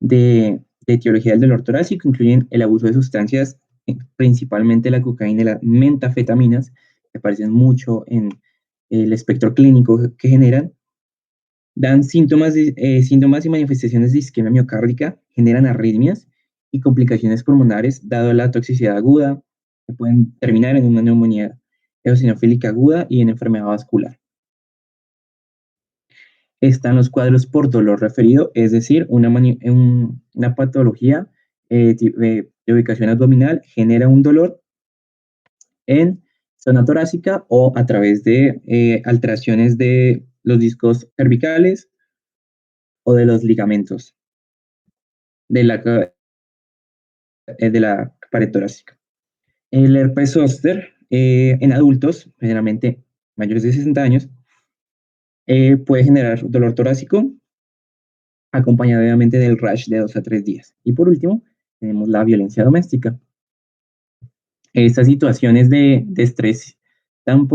de etiología del dolor torácico incluyen el abuso de sustancias, principalmente la cocaína y las metafetaminas, que aparecen mucho en el espectro clínico que generan, dan síntomas y manifestaciones de isquemia miocárdica, generan arritmias y complicaciones pulmonares, dado la toxicidad aguda, que pueden terminar en una neumonía eosinofílica aguda y en enfermedad vascular. Están los cuadros por dolor referido, es decir, una patología de ubicación abdominal genera un dolor en zona torácica o a través de alteraciones de los discos cervicales o de los ligamentos de la pared torácica. El herpes zóster en adultos, generalmente mayores de 60 años, puede generar dolor torácico acompañado obviamente del rash de 2 a 3 días. Y por último, tenemos la violencia doméstica. Estas situaciones de estrés tan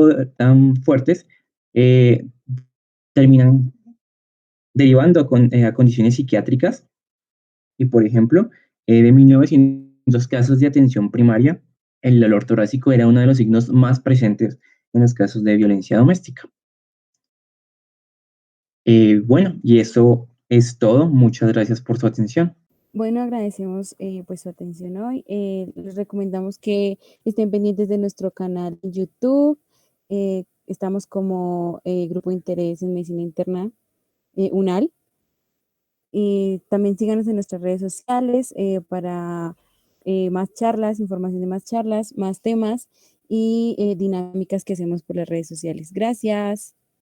fuertes eh, terminan derivando a condiciones psiquiátricas y, por ejemplo, de 1900 casos de atención primaria, el dolor torácico era uno de los signos más presentes en los casos de violencia doméstica. Bueno, y eso es todo. Muchas gracias por su atención. Bueno, agradecemos pues su atención hoy. Les recomendamos que estén pendientes de nuestro canal en YouTube. Estamos como Grupo de Interés en Medicina Interna, UNAL. Y también síganos en nuestras redes sociales para más charlas, información de más charlas, más temas y dinámicas que hacemos por las redes sociales. Gracias.